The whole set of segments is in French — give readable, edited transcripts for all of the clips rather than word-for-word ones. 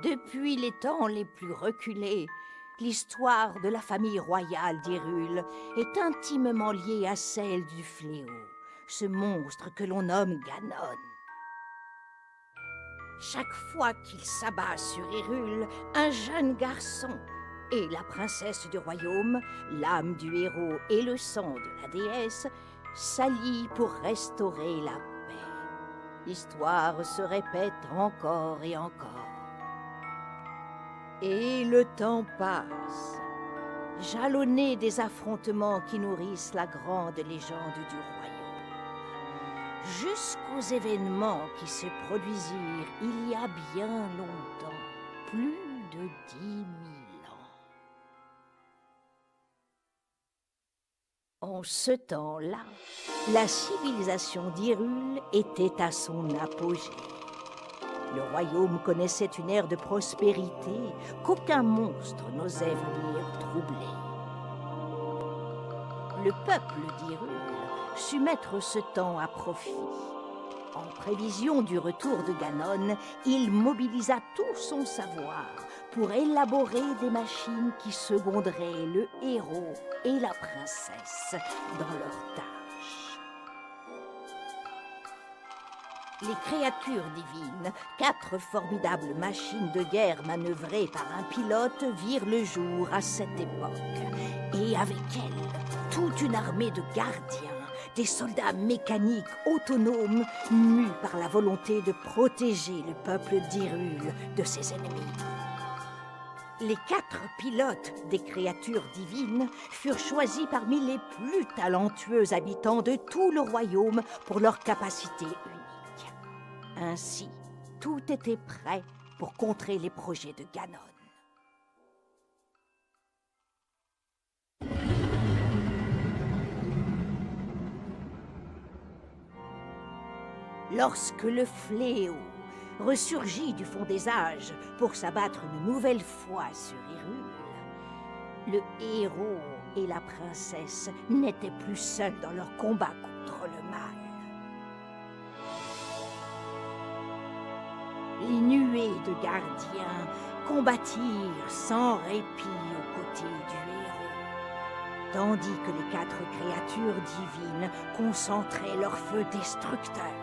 Depuis les temps les plus reculés, l'histoire de la famille royale d'Hyrule est intimement liée à celle du fléau, ce monstre que l'on nomme Ganon. Chaque fois qu'il s'abat sur Hyrule, un jeune garçon et la princesse du royaume, l'âme du héros et le sang de la déesse, s'allient pour restaurer la paix. L'histoire se répète encore et encore. Et le temps passe, jalonné des affrontements qui nourrissent la grande légende du royaume, jusqu'aux événements qui se produisirent il y a bien longtemps, plus de 10 000 ans. En ce temps-là, la civilisation d'Hyrule était à son apogée. Le royaume connaissait une ère de prospérité qu'aucun monstre n'osait venir troubler. Le peuple d'Hyrule sut mettre ce temps à profit. En prévision du retour de Ganon, il mobilisa tout son savoir pour élaborer des machines qui seconderaient le héros et la princesse dans leurs tâches. Les créatures divines, 4 formidables machines de guerre manœuvrées par un pilote, virent le jour à cette époque. Et avec elles, toute une armée de gardiens, des soldats mécaniques autonomes, mus par la volonté de protéger le peuple d'Hyrule de ses ennemis. Les 4 pilotes des créatures divines furent choisis parmi les plus talentueux habitants de tout le royaume pour leur capacité unique. Ainsi, tout était prêt pour contrer les projets de Ganon. Lorsque le fléau ressurgit du fond des âges pour s'abattre une nouvelle fois sur Hyrule, le héros et la princesse n'étaient plus seuls dans leur combat contre le mal. Les nuées de gardiens combattirent sans répit aux côtés du héros, tandis que les 4 créatures divines concentraient leur feu destructeur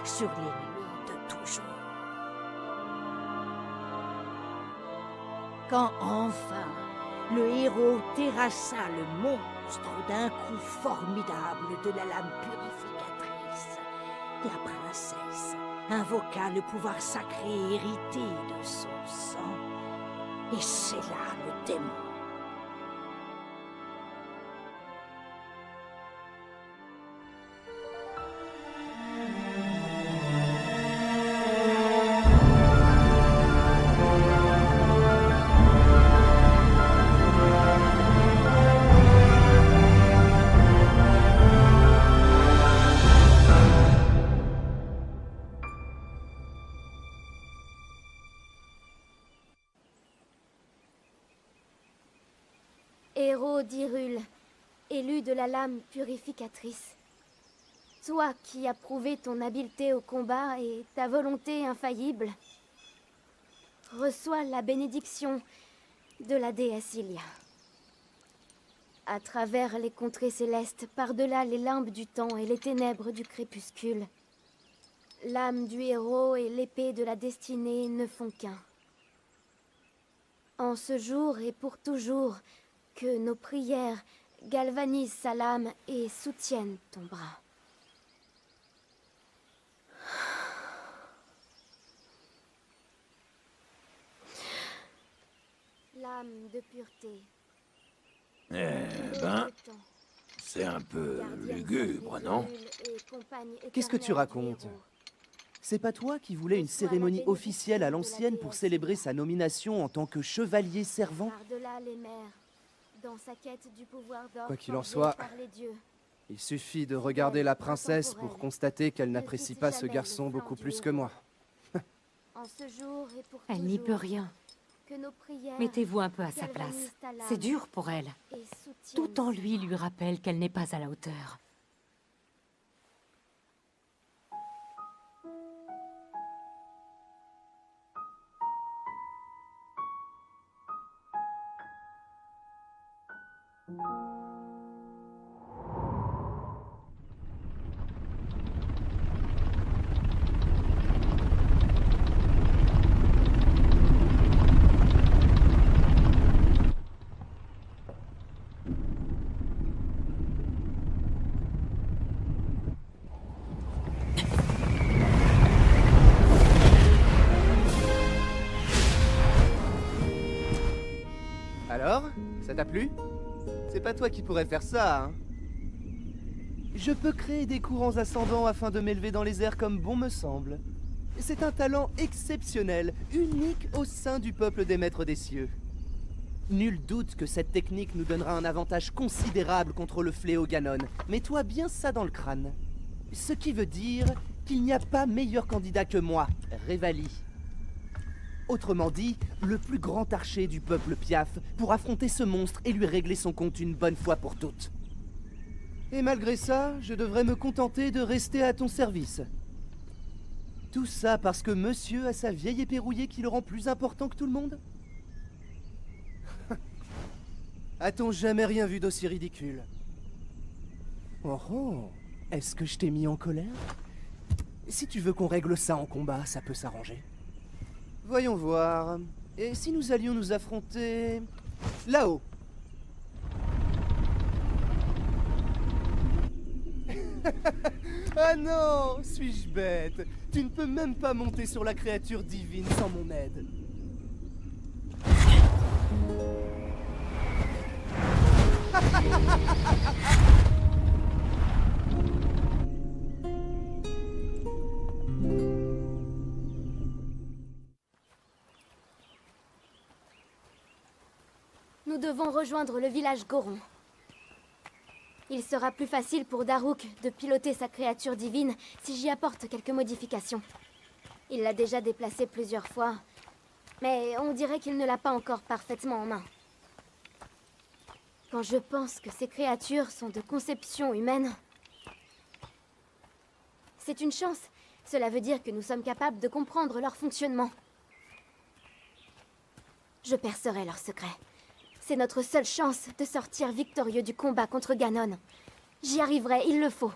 sur l'ennemi de toujours. Quand enfin le héros terrassa le monstre d'un coup formidable de la lame purificatrice, la princesse invoqua le pouvoir sacré hérité de son sang et scella le démon. Héros d'Hyrule, élu de la lame purificatrice. Toi qui as prouvé ton habileté au combat et ta volonté infaillible, reçois la bénédiction de la déesse Hylia. À travers les contrées célestes, par-delà les limbes du temps et les ténèbres du crépuscule, l'âme du héros et l'épée de la destinée ne font qu'un. En ce jour et pour toujours, que nos prières galvanisent sa lame et soutiennent ton bras. L'âme de pureté. C'est un peu lugubre, non? Qu'est-ce que tu racontes? C'est pas toi qui voulais une cérémonie officielle à l'ancienne pour célébrer sa nomination en tant que chevalier servant? Par-delà les mers, dans sa quête du pouvoir d'or Quoi qu'il en forgé soit, par les dieux. Il suffit de regarder la princesse pour constater qu'elle n'apprécie pas ce garçon beaucoup plus que moi. En ce jour et pour Elle n'y peut toujours, rien. que nos prières Mettez-vous un peu à sa galvanisent place. ta lame C'est dur pour elle. et soutiennent Tout en son lui bras. lui rappelle qu'elle n'est pas à la hauteur. Ça t'a plu? C'est pas toi qui pourrais faire ça, hein? Je peux créer des courants ascendants afin de m'élever dans les airs comme bon me semble. C'est un talent exceptionnel, unique au sein du peuple des maîtres des cieux. Nul doute que cette technique nous donnera un avantage considérable contre le fléau Ganon. Mets-toi bien ça dans le crâne. Ce qui veut dire qu'il n'y a pas meilleur candidat que moi, Revali. Autrement dit, le plus grand archer du peuple Piaf pour affronter ce monstre et lui régler son compte une bonne fois pour toutes. Et malgré ça, je devrais me contenter de rester à ton service. Tout ça parce que monsieur a sa vieille épée rouillée qui le rend plus important que tout le monde? A-t-on jamais rien vu d'aussi ridicule? Oh oh, est-ce que je t'ai mis en colère? Si tu veux qu'on règle ça en combat, ça peut s'arranger. Voyons voir. Et si nous allions nous affronter... là-haut? Ah non, suis-je bête? Tu ne peux même pas monter sur la créature divine sans mon aide. Nous devons rejoindre le village Goron. Il sera plus facile pour Daruk de piloter sa créature divine si j'y apporte quelques modifications. Il l'a déjà déplacée plusieurs fois, mais on dirait qu'il ne l'a pas encore parfaitement en main. Quand je pense que ces créatures sont de conception humaine, c'est une chance. Cela veut dire que nous sommes capables de comprendre leur fonctionnement. Je percerai leurs secrets. C'est notre seule chance de sortir victorieux du combat contre Ganon. J'y arriverai, il le faut.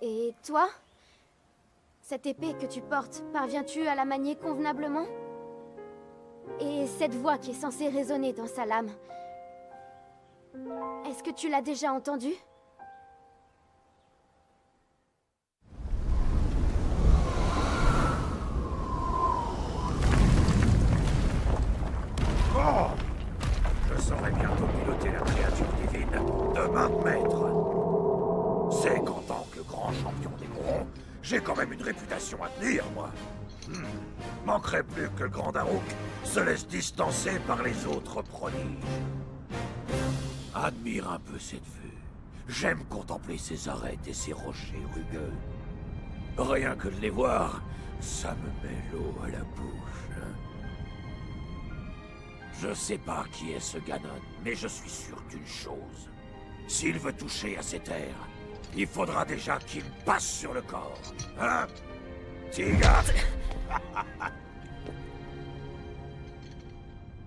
Et toi? Cette épée que tu portes, parviens-tu à la manier convenablement? Et cette voix qui est censée résonner dans sa lame, est-ce que tu l'as déjà entendue? Oh! Je saurai bientôt piloter la créature divine de main de maître. C'est qu'en tant que grand champion des Gorons, j'ai quand même une réputation à tenir, moi. Manquerait plus que le grand Daruk se laisse distancer par les autres prodiges. Admire un peu cette vue. J'aime contempler ces arêtes et ces rochers rugueux. Rien que de les voir, ça me met l'eau à la bouche. Je sais pas qui est ce Ganon, mais je suis sûr d'une chose. S'il veut toucher à ces terres, il faudra déjà qu'il me passe sur le corps. Hein? Tiga!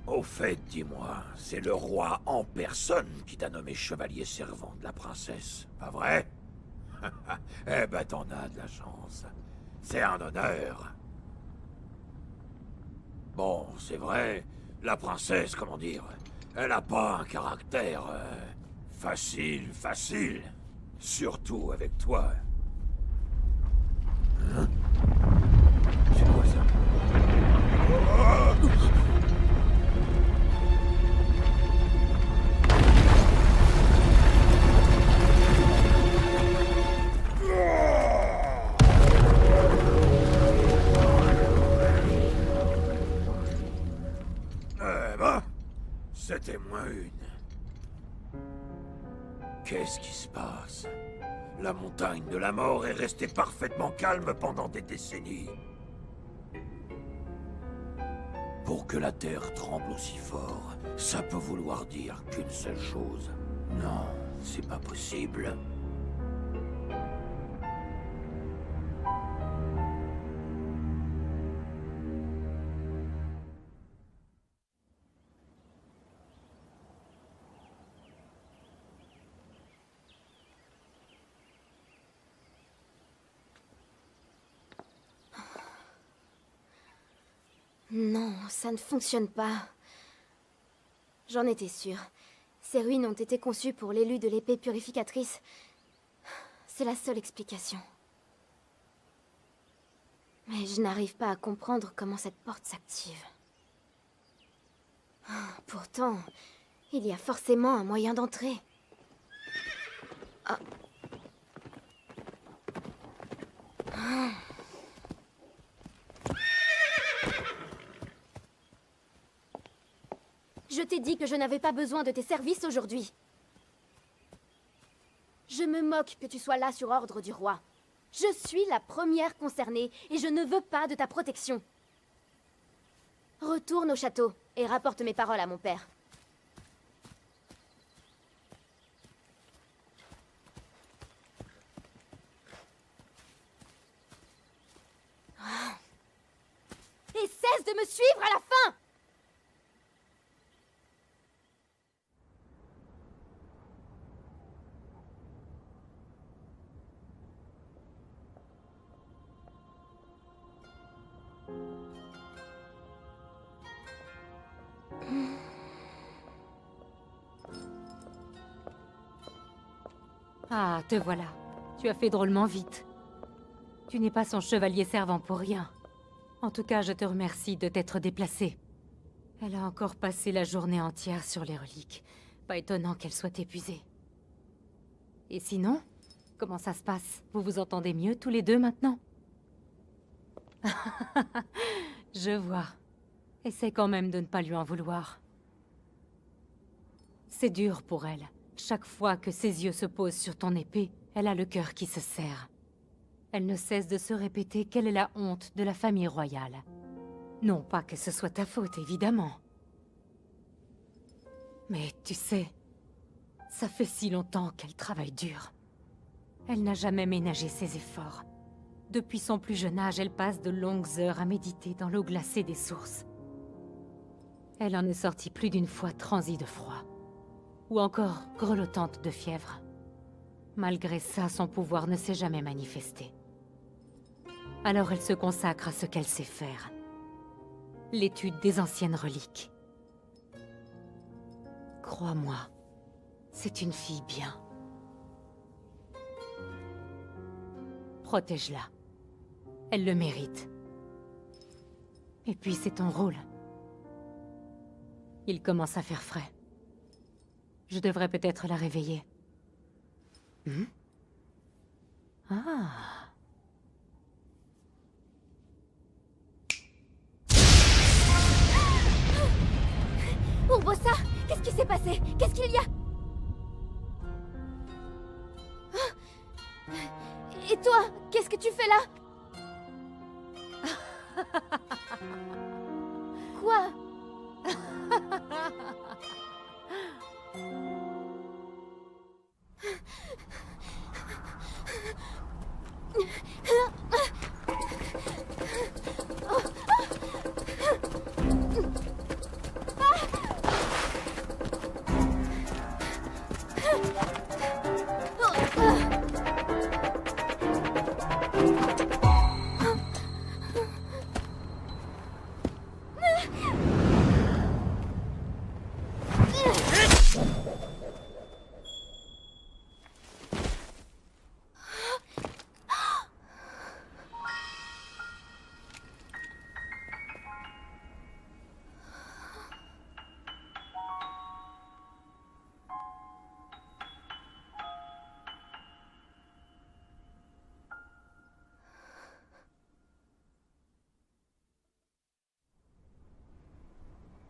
Au fait, dis-moi, c'est le roi en personne qui t'a nommé chevalier servant de la princesse, pas vrai? Eh ben, t'en as de la chance. C'est un honneur. Bon, c'est vrai, la princesse, comment dire, elle a pas un caractère facile. Surtout avec toi. Hein? C'est quoi ça? Eh ben, c'était moins une. Qu'est-ce qui se passe? La montagne de la mort est restée parfaitement calme pendant des décennies. Pour que la terre tremble aussi fort, ça peut vouloir dire qu'une seule chose. Non, c'est pas possible. Non, ça ne fonctionne pas. J'en étais sûre. Ces ruines ont été conçues pour l'élu de l'épée purificatrice. C'est la seule explication. Mais je n'arrive pas à comprendre comment cette porte s'active. Pourtant, il y a forcément un moyen d'entrer. Ah. Ah. Je t'ai dit que je n'avais pas besoin de tes services aujourd'hui. Je me moque que tu sois là sur ordre du roi. Je suis la première concernée et je ne veux pas de ta protection. Retourne au château et rapporte mes paroles à mon père. Et cesse de me suivre à la fin! Ah, te voilà. Tu as fait drôlement vite. Tu n'es pas son chevalier servant pour rien. En tout cas, je te remercie de t'être déplacé. Elle a encore passé la journée entière sur les reliques. Pas étonnant qu'elle soit épuisée. Et sinon, comment ça se passe? Vous vous entendez mieux tous les deux maintenant? Je vois. Essaie quand même de ne pas lui en vouloir. C'est dur pour elle. Chaque fois que ses yeux se posent sur ton épée, elle a le cœur qui se serre. Elle ne cesse de se répéter qu'elle est la honte de la famille royale. Non pas que ce soit ta faute, évidemment. Mais tu sais, ça fait si longtemps qu'elle travaille dur. Elle n'a jamais ménagé ses efforts. Depuis son plus jeune âge, elle passe de longues heures à méditer dans l'eau glacée des sources. Elle en est sortie plus d'une fois transie de froid. Ou encore grelottante de fièvre. Malgré ça, son pouvoir ne s'est jamais manifesté. Alors elle se consacre à ce qu'elle sait faire. L'étude des anciennes reliques. Crois-moi, c'est une fille bien. Protège-la. Elle le mérite. Et puis c'est ton rôle. Il commence à faire frais. Je devrais peut-être la réveiller. Ah. Urbosa, qu'est-ce qui s'est passé? Qu'est-ce qu'il y a? Et toi, qu'est-ce que tu fais là? Quoi?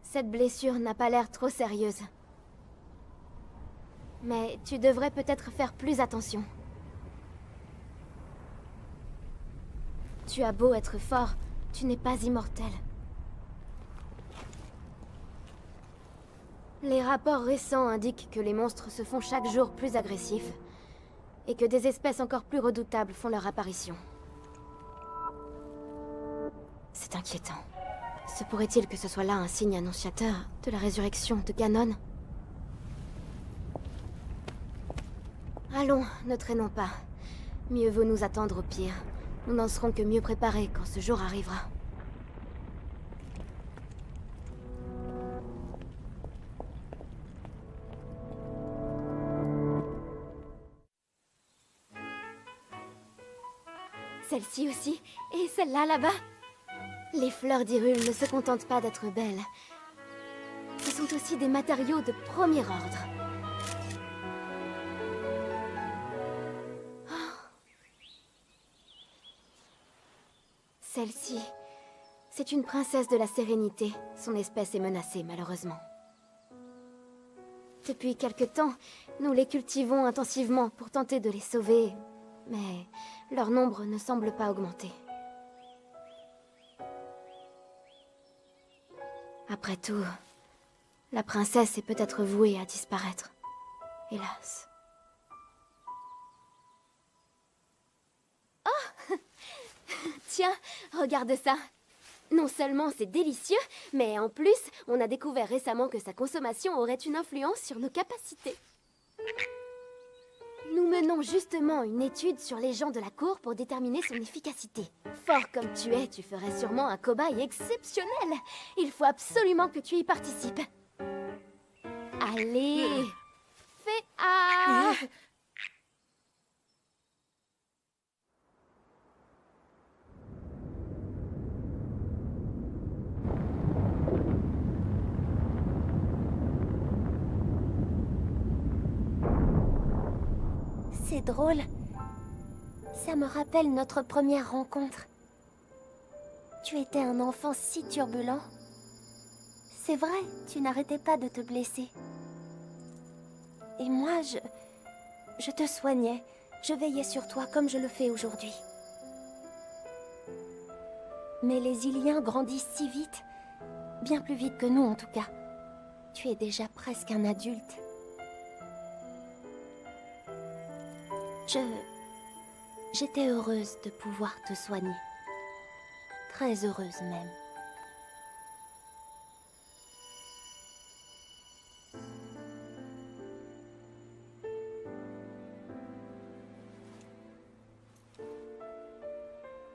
Cette blessure n'a pas l'air trop sérieuse. Mais tu devrais peut-être faire plus attention. Tu as beau être fort, tu n'es pas immortel. Les rapports récents indiquent que les monstres se font chaque jour plus agressifs, et que des espèces encore plus redoutables font leur apparition. C'est inquiétant. Se pourrait-il que ce soit là un signe annonciateur de la résurrection de Ganon? Allons, ne traînons pas. Mieux vaut nous attendre au pire. Nous n'en serons que mieux préparés quand ce jour arrivera. Celle-ci aussi, et celle-là là-bas. Les fleurs d'Hyrule ne se contentent pas d'être belles. Ce sont aussi des matériaux de premier ordre. Celle-ci, c'est une princesse de la sérénité. Son espèce est menacée, malheureusement. Depuis quelque temps, nous les cultivons intensivement pour tenter de les sauver, mais leur nombre ne semble pas augmenter. Après tout, la princesse est peut-être vouée à disparaître. Hélas. Oh! Tiens, regarde ça. Non seulement c'est délicieux, mais en plus, on a découvert récemment que sa consommation aurait une influence sur nos capacités. Nous menons justement une étude sur les gens de la cour pour déterminer son efficacité. Fort comme tu es, tu ferais sûrement un cobaye exceptionnel. Il faut absolument que tu y participes. Allez, fais A. C'est drôle. Ça me rappelle notre première rencontre. Tu étais un enfant si turbulent. C'est vrai, tu n'arrêtais pas de te blesser. Et moi, je te soignais. Je veillais sur toi comme je le fais aujourd'hui. Mais les Iliens grandissent si vite. Bien plus vite que nous, en tout cas. Tu es déjà presque un adulte. J'étais heureuse de pouvoir te soigner. Très heureuse même.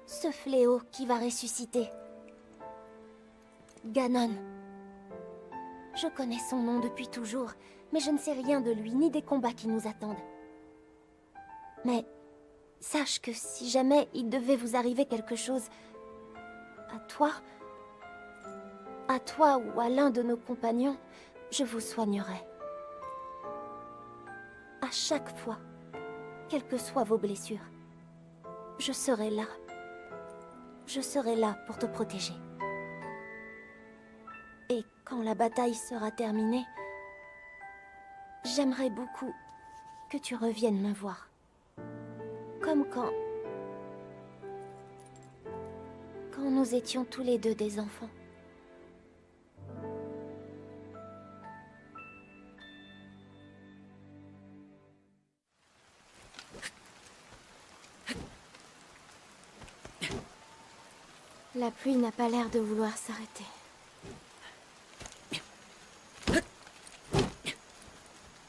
Ce fléau qui va ressusciter. Ganon. Je connais son nom depuis toujours, mais je ne sais rien de lui ni des combats qui nous attendent. Mais sache que si jamais il devait vous arriver quelque chose, à toi ou à l'un de nos compagnons, je vous soignerai. À chaque fois, quelles que soient vos blessures, je serai là. Je serai là pour te protéger. Et quand la bataille sera terminée, j'aimerais beaucoup que tu reviennes me voir. Comme quand nous étions tous les deux des enfants. La pluie n'a pas l'air de vouloir s'arrêter.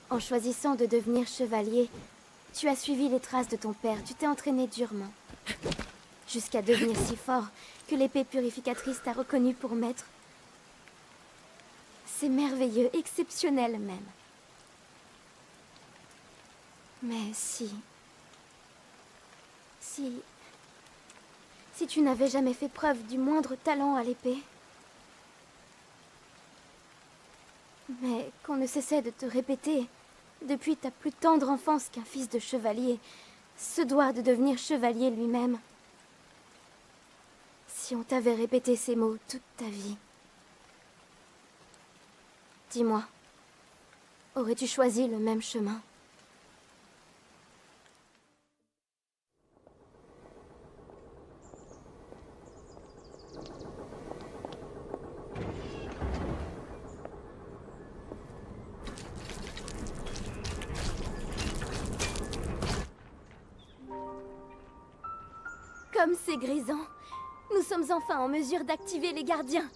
En choisissant de devenir chevalier, tu as suivi les traces de ton père, tu t'es entraîné durement. Jusqu'à devenir si fort que l'épée purificatrice t'a reconnu pour maître. C'est merveilleux, exceptionnel même. Mais si tu n'avais jamais fait preuve du moindre talent à l'épée, mais qu'on ne cessait de te répéter, depuis ta plus tendre enfance qu'un fils de chevalier se doit de devenir chevalier lui-même. Si on t'avait répété ces mots toute ta vie, dis-moi, aurais-tu choisi le même chemin ? Comme c'est grisant, nous sommes enfin en mesure d'activer les gardiens.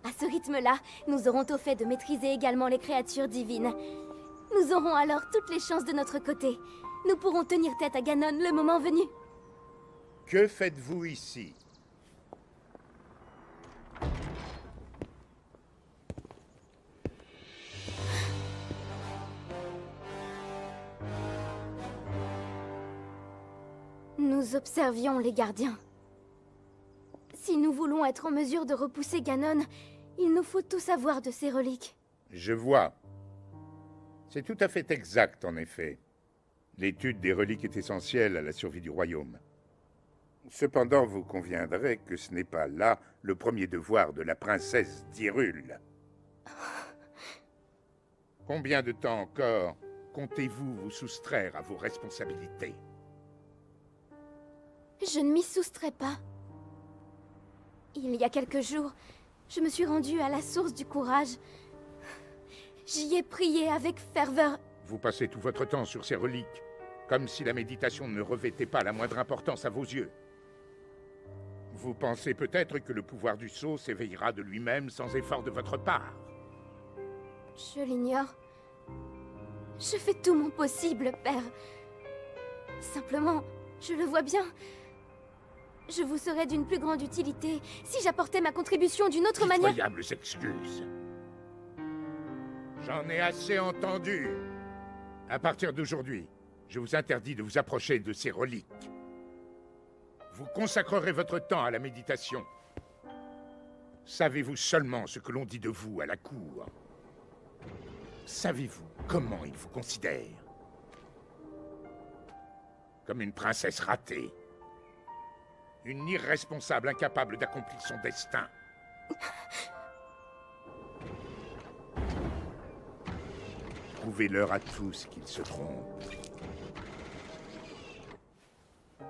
À ce rythme-là, nous aurons au fait de maîtriser également les créatures divines. Nous aurons alors toutes les chances de notre côté. Nous pourrons tenir tête à Ganon le moment venu. Que faites-vous ici? Nous nous observions les gardiens. Si nous voulons être en mesure de repousser Ganon, il nous faut tout savoir de ces reliques. Je vois. C'est tout à fait exact, en effet. L'étude des reliques est essentielle à la survie du royaume. Cependant, vous conviendrez que ce n'est pas là le premier devoir de la princesse d'Hyrule. Combien de temps encore comptez-vous vous soustraire à vos responsabilités? Je ne m'y soustrais pas. Il y a quelques jours, je me suis rendue à la source du courage. J'y ai prié avec ferveur. Vous passez tout votre temps sur ces reliques, comme si la méditation ne revêtait pas la moindre importance à vos yeux. Vous pensez peut-être que le pouvoir du sceau s'éveillera de lui-même sans effort de votre part. Je l'ignore. Je fais tout mon possible, père. Simplement, je le vois bien. Je vous serais d'une plus grande utilité si j'apportais ma contribution d'une autre manière. Incroyables excuses. J'en ai assez entendu. À partir d'aujourd'hui, je vous interdis de vous approcher de ces reliques. Vous consacrerez votre temps à la méditation. Savez-vous seulement ce que l'on dit de vous à la cour? Savez-vous comment ils vous considèrent? Comme une princesse ratée. Une irresponsable incapable d'accomplir son destin. Prouvez-leur à tous qu'ils se trompent.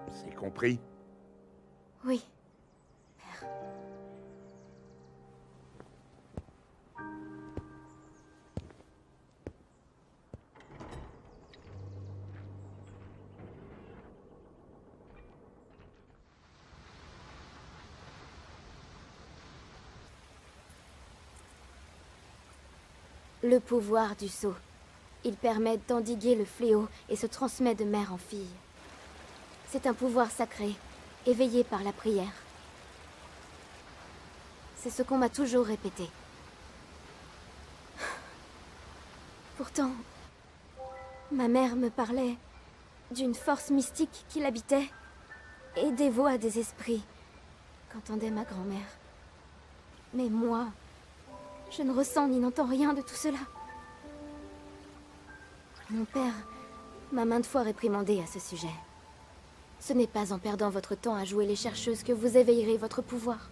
C'est compris? Oui. Le pouvoir du sceau. Il permet d'endiguer le fléau et se transmet de mère en fille. C'est un pouvoir sacré, éveillé par la prière. C'est ce qu'on m'a toujours répété. Pourtant, ma mère me parlait d'une force mystique qui l'habitait et des voix des esprits qu'entendait ma grand-mère. Mais moi, je ne ressens ni n'entends rien de tout cela. Mon père m'a maintes fois réprimandé à ce sujet. Ce n'est pas en perdant votre temps à jouer les chercheuses que vous éveillerez votre pouvoir.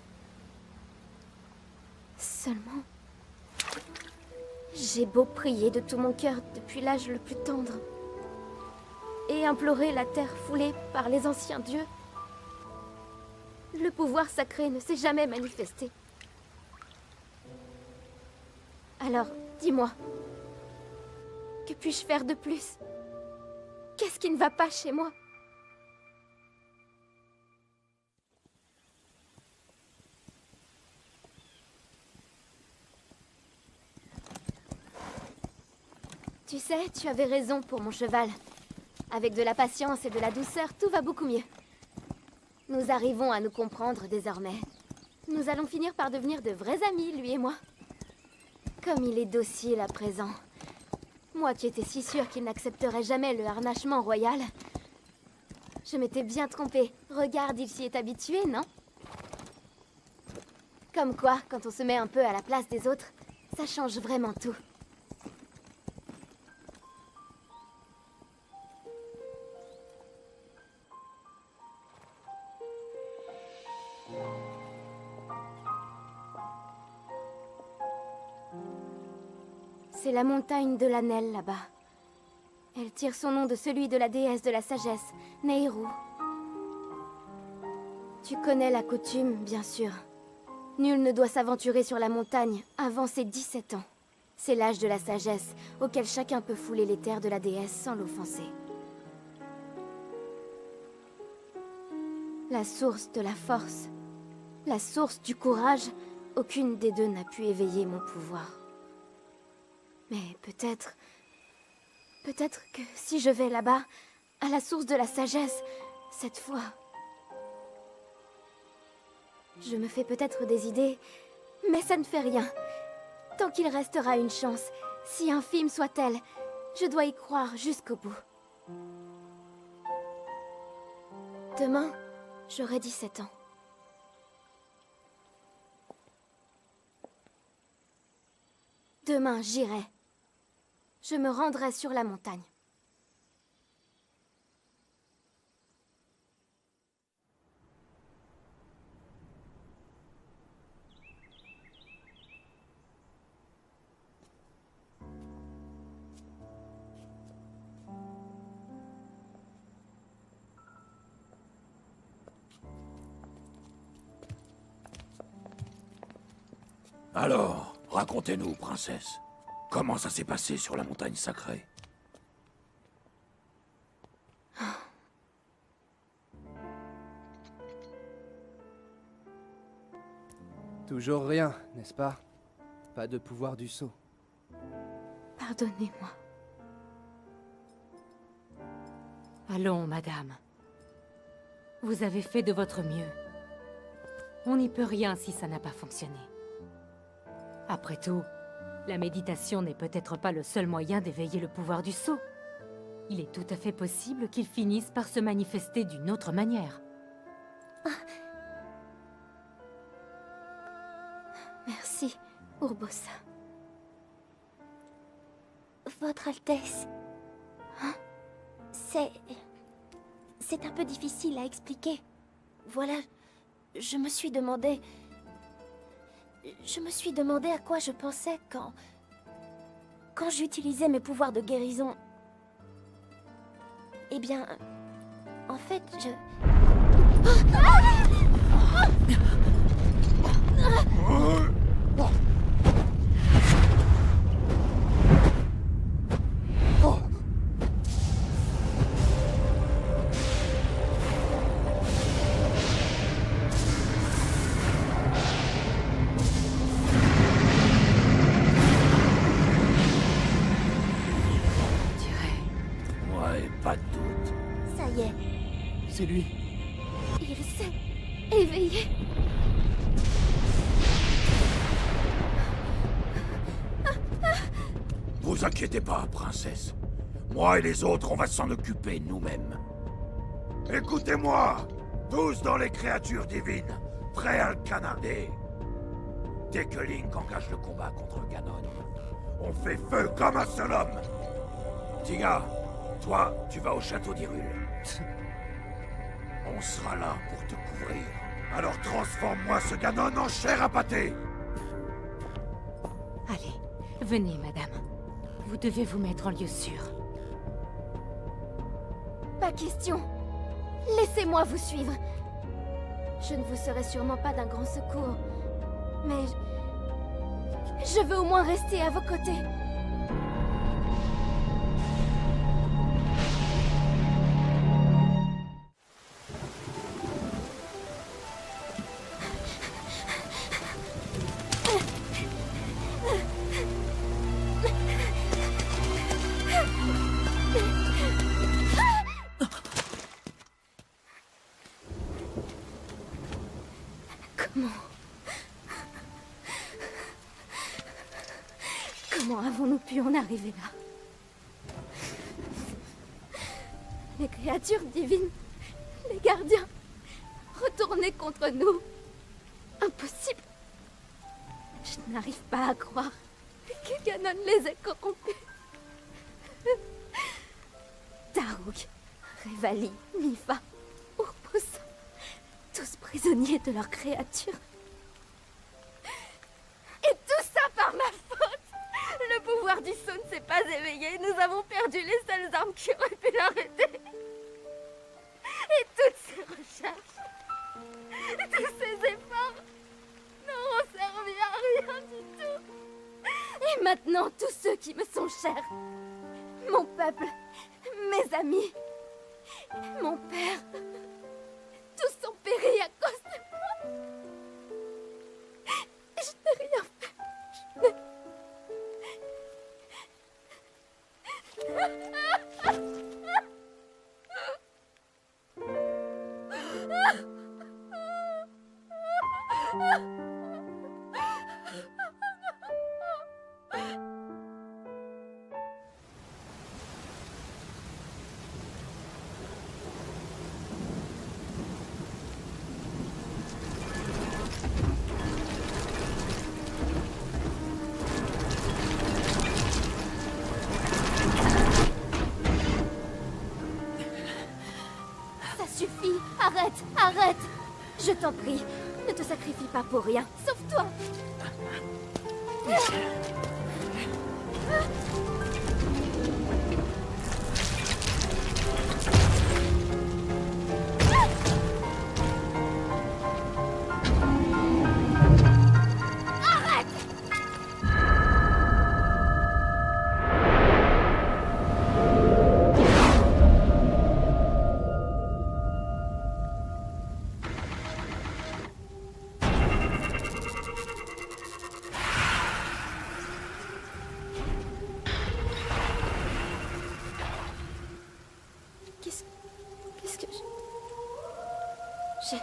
Seulement, j'ai beau prier de tout mon cœur depuis l'âge le plus tendre et implorer la terre foulée par les anciens dieux, le pouvoir sacré ne s'est jamais manifesté. Alors, dis-moi, que puis-je faire de plus? Qu'est-ce qui ne va pas chez moi? Tu sais, tu avais raison pour mon cheval. Avec de la patience et de la douceur, tout va beaucoup mieux. Nous arrivons à nous comprendre désormais. Nous allons finir par devenir de vrais amis, lui et moi. Comme il est docile à présent. Moi qui étais si sûre qu'il n'accepterait jamais le harnachement royal. Je m'étais bien trompée. Regarde, il s'y est habitué, non? Comme quoi, quand on se met un peu à la place des autres, ça change vraiment tout. C'est la montagne de l'Anel, là-bas. Elle tire son nom de celui de la déesse de la sagesse, Nehru. Tu connais la coutume, bien sûr. Nul ne doit s'aventurer sur la montagne avant ses 17 ans. C'est l'âge de la sagesse, auquel chacun peut fouler les terres de la déesse sans l'offenser. La source de la force, la source du courage, aucune des deux n'a pu éveiller mon pouvoir. Mais peut-être que si je vais là-bas, à la source de la sagesse, cette fois... Je me fais peut-être des idées, mais ça ne fait rien. Tant qu'il restera une chance, si infime soit-elle, je dois y croire jusqu'au bout. Demain, j'aurai 17 ans. Demain, j'irai. Je me rendrai sur la montagne. Alors, racontez-nous, princesse. Comment ça s'est passé sur la montagne sacrée? Toujours rien, n'est-ce pas? Pas de pouvoir du sceau. Pardonnez-moi. Allons, madame. Vous avez fait de votre mieux. On n'y peut rien si ça n'a pas fonctionné. Après tout, la méditation n'est peut-être pas le seul moyen d'éveiller le pouvoir du sceau. Il est tout à fait possible qu'il finisse par se manifester d'une autre manière. Merci, Urbosa. Votre Altesse. Hein? C'est un peu difficile à expliquer. Voilà, je me suis demandé à quoi je pensais quand j'utilisais mes pouvoirs de guérison. Eh bien, en fait, Ouais, pas de doute. ça y est, C'est lui. il s'est éveillé. Vous inquiétez pas, princesse. Moi et les autres, on va s'en occuper nous-mêmes. Écoutez-moi, tous dans les créatures divines, prêts à le canarder. Dès que Link engage le combat contre Ganon, on fait feu comme un seul homme. Tiga, toi, tu vas au château d'Hyrule. On sera là pour te couvrir. Alors transforme-moi ce Ganon en chair à pâté. Allez, venez, madame. Vous devez vous mettre en lieu sûr. Pas question. Laissez-moi vous suivre. Je ne vous serai sûrement pas d'un grand secours, mais je veux au moins rester à vos côtés. Comment avons-nous pu en arriver là? Les créatures divines, les gardiens, retournés contre nous. Impossible. Je n'arrive pas à croire que Ganon les ait corrompus. Daruk, Revali, Mipha, Urbosa, tous prisonniers de leurs créatures. Et tout ça par ma faute! Le pouvoir du sceau ne s'est pas éveillé. Nous avons perdu les seules armes qui auraient pu l'arrêter. Et toutes ces recherches, tous ces efforts n'auront servi à rien du tout. Et maintenant, tous ceux qui me sont chers, mon peuple, mes amis, mon père, tous ont péri à cause de moi. Je n'ai rien fait. Je n'ai... Arrête! Je t'en prie, ne te sacrifie pas pour rien. Sauve-toi! Qu'est-ce que j'ai...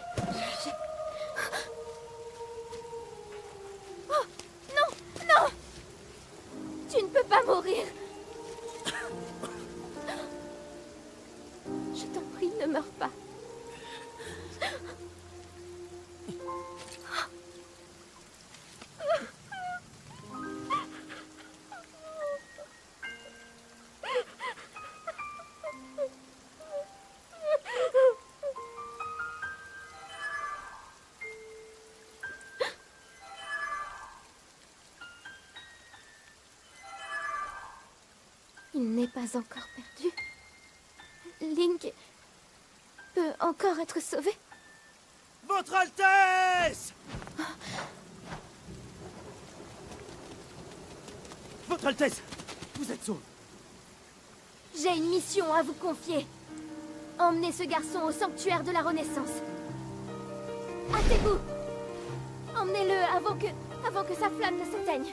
Oh, non, non! Tu ne peux pas mourir! Je t'en prie, ne meurs pas. Il n'est pas encore perdu. Link peut encore être sauvé. Votre Altesse! Votre Altesse! Vous êtes sauve! J'ai une mission à vous confier. Emmenez ce garçon au sanctuaire de la Renaissance. Hâtez-vous! Emmenez-le avant que sa flamme ne s'éteigne.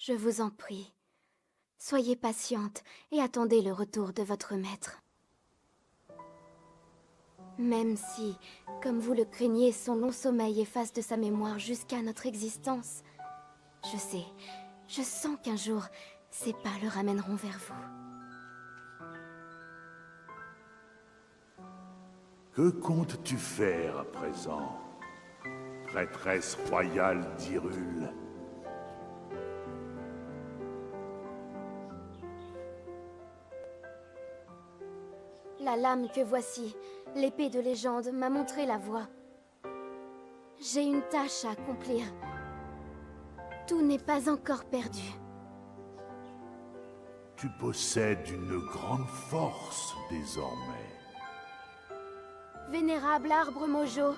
Je vous en prie, soyez patiente et attendez le retour de votre maître. Même si, comme vous le craignez, son long sommeil efface de sa mémoire jusqu'à notre existence, je sais, je sens qu'un jour, ses pas le ramèneront vers vous. Que comptes-tu faire à présent, prêtresse royale d'Hyrule? La lame que voici, l'épée de légende, m'a montré la voie. J'ai une tâche à accomplir. Tout n'est pas encore perdu. Tu possèdes une grande force désormais. Vénérable arbre Mojo,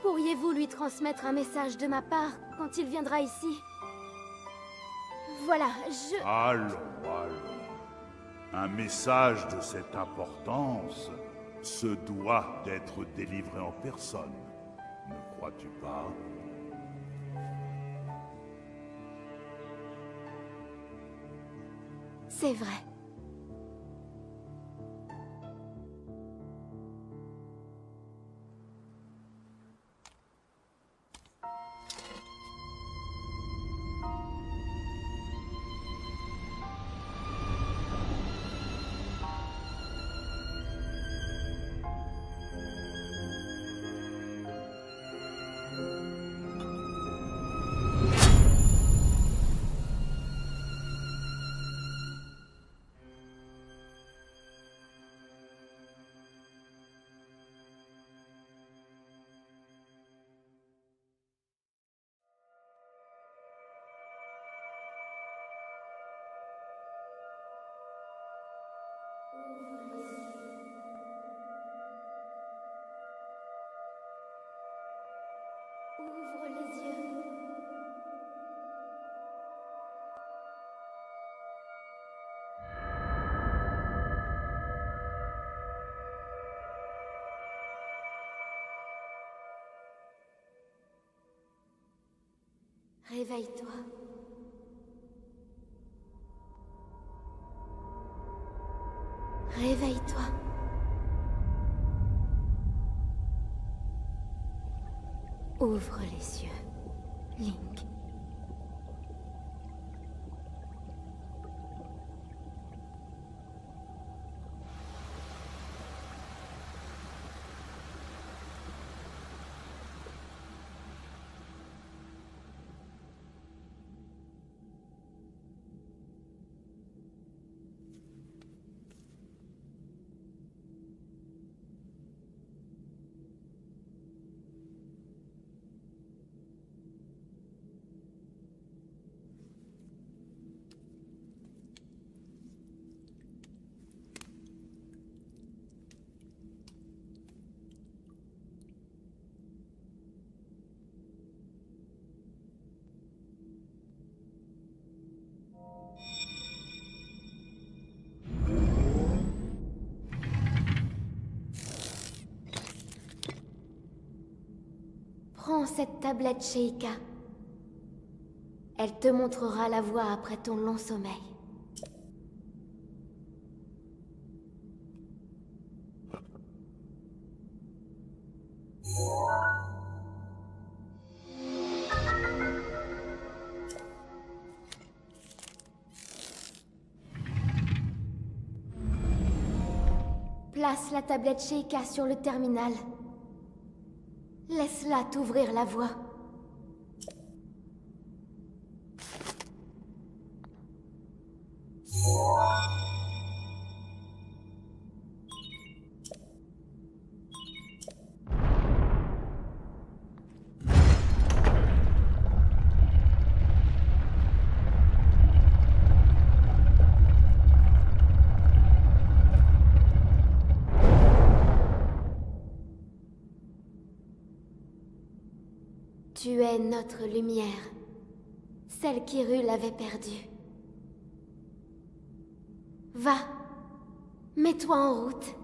pourriez-vous lui transmettre un message de ma part quand il viendra ici? Voilà, Allons. Un message de cette importance se doit d'être délivré en personne, ne crois-tu pas? C'est vrai. Ouvre les yeux. Réveille-toi. Réveille-toi. Ouvre les yeux, Link. Prends cette tablette, Sheikah. Elle te montrera la voie après ton long sommeil. Place la tablette Sheikah sur le terminal. Laisse-la t'ouvrir la voie. Tu es notre lumière, celle qu'Hyrule avait perdue. Va, mets-toi en route.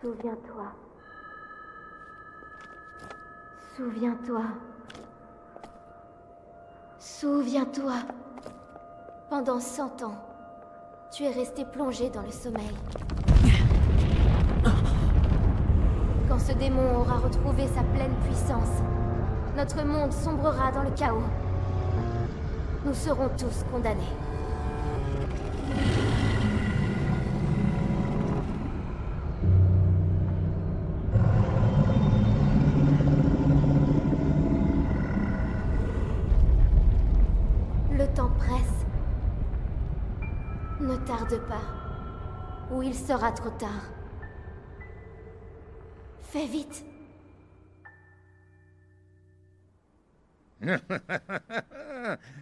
Souviens-toi. Souviens-toi. Souviens-toi. Pendant 100 ans, tu es resté plongé dans le sommeil. Quand ce démon aura retrouvé sa pleine puissance, notre monde sombrera dans le chaos. Nous serons tous condamnés. Le temps presse. Ne tarde pas, ou il sera trop tard. Fais vite.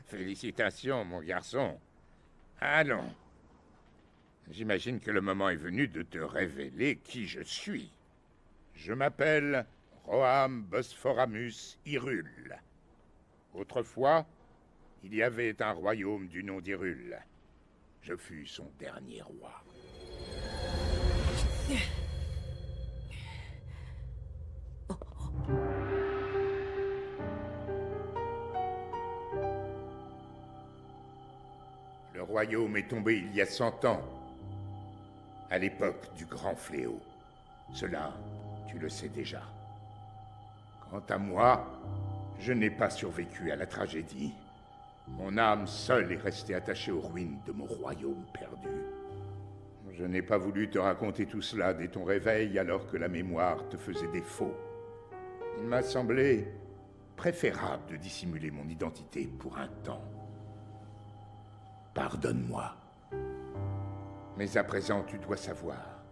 Félicitations, mon garçon. Allons. J'imagine que le moment est venu de te révéler qui je suis. Je m'appelle Roham Bosphoramus Hyrule. Autrefois, il y avait un royaume du nom d'Hyrule. Je fus son dernier roi. Le royaume est tombé il y a 100 ans, à l'époque du grand fléau. Cela, tu le sais déjà. Quant à moi, je n'ai pas survécu à la tragédie. Mon âme seule est restée attachée aux ruines de mon royaume perdu. Je n'ai pas voulu te raconter tout cela dès ton réveil alors que la mémoire te faisait défaut. Il m'a semblé préférable de dissimuler mon identité pour un temps. Pardonne-moi. Mais à présent, tu dois savoir.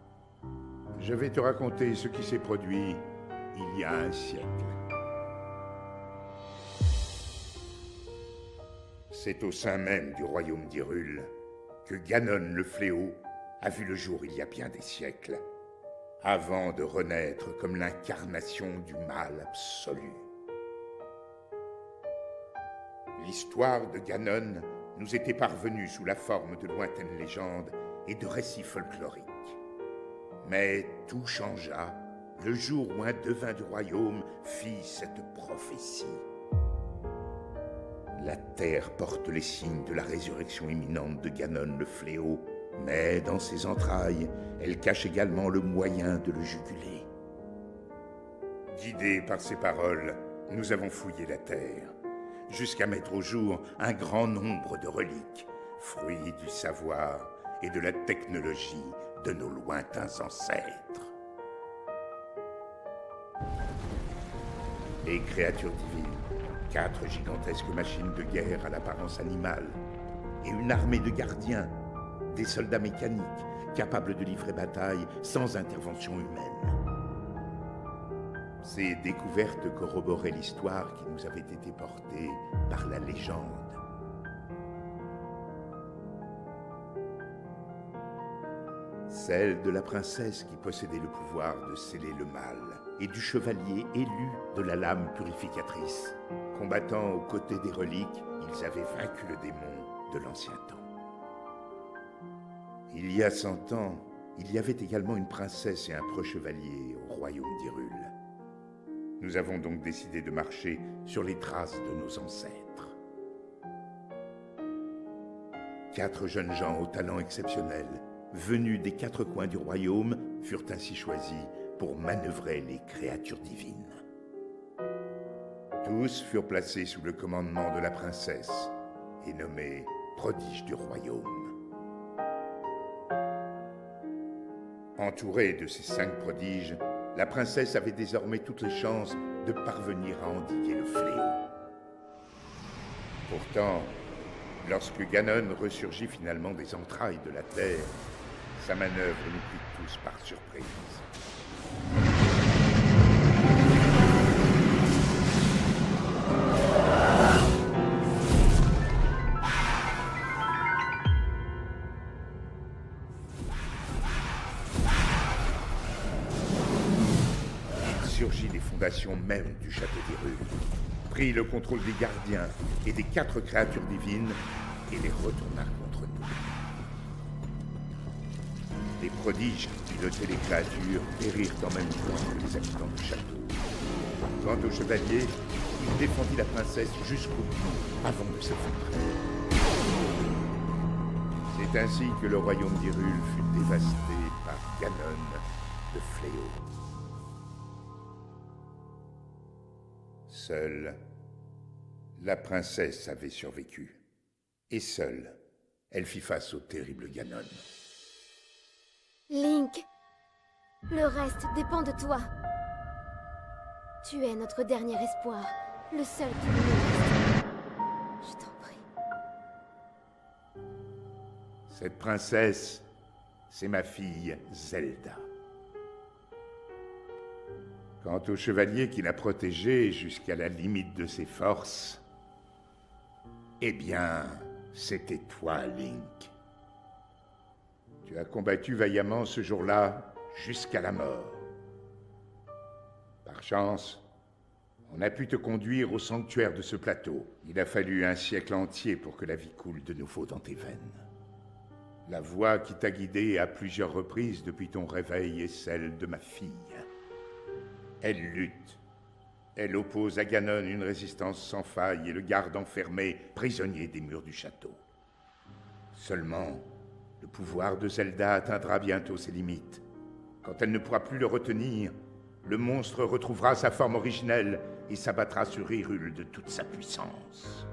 Je vais te raconter ce qui s'est produit il y a un siècle. C'est au sein même du royaume d'Hyrule que Ganon le Fléau a vu le jour il y a bien des siècles, avant de renaître comme l'incarnation du mal absolu. L'histoire de Ganon nous était parvenue sous la forme de lointaines légendes et de récits folkloriques. Mais tout changea le jour où un devin du royaume fit cette prophétie. La terre porte les signes de la résurrection imminente de Ganon le Fléau, mais dans ses entrailles, elle cache également le moyen de le juguler. Guidés par ces paroles, nous avons fouillé la terre, jusqu'à mettre au jour un grand nombre de reliques, fruits du savoir et de la technologie de nos lointains ancêtres. Les créatures divines, 4 gigantesques machines de guerre à l'apparence animale, et une armée de gardiens, des soldats mécaniques, capables de livrer bataille sans intervention humaine. Ces découvertes corroboraient l'histoire qui nous avait été portée par la légende. Celle de la princesse qui possédait le pouvoir de sceller le mal, et du chevalier élu de la lame purificatrice. Combattant aux côtés des reliques, ils avaient vaincu le démon de l'ancien temps. Il y a 100 ans, il y avait également une princesse et un preux chevalier au royaume d'Hyrule. Nous avons donc décidé de marcher sur les traces de nos ancêtres. 4 jeunes gens au talent exceptionnel, venus des 4 coins du royaume, furent ainsi choisis pour manœuvrer les créatures divines. Tous furent placés sous le commandement de la princesse et nommés prodiges du royaume. Entourée de ces 5 prodiges, la princesse avait désormais toutes les chances de parvenir à endiguer le fléau. Pourtant, lorsque Ganon ressurgit finalement des entrailles de la terre, sa manœuvre nous prit tous par surprise. Il surgit des fondations même du château d'Hyrule, prit le contrôle des gardiens et des 4 créatures divines et les retourna contre nous. Les prodiges qui pilotaient les créatures périrent en même temps que les habitants du château. Quant au chevalier, il défendit la princesse jusqu'au bout avant de s'effondrer. C'est ainsi que le royaume d'Hyrule fut dévasté par Ganon le Fléau. Seule, la princesse avait survécu. Et seule, elle fit face au terrible Ganon. Link, le reste dépend de toi. Tu es notre dernier espoir, le seul qui nous reste. Je t'en prie. Cette princesse, c'est ma fille Zelda. Quant au chevalier qui l'a protégée jusqu'à la limite de ses forces, eh bien, c'était toi, Link. Tu as combattu vaillamment ce jour-là jusqu'à la mort. Par chance, on a pu te conduire au sanctuaire de ce plateau. Il a fallu un siècle entier pour que la vie coule de nouveau dans tes veines. La voix qui t'a guidé à plusieurs reprises depuis ton réveil est celle de ma fille. Elle lutte. Elle oppose à Ganon une résistance sans faille et le garde enfermé, prisonnier des murs du château. Seulement, le pouvoir de Zelda atteindra bientôt ses limites. Quand elle ne pourra plus le retenir, le monstre retrouvera sa forme originelle et s'abattra sur Hyrule de toute sa puissance.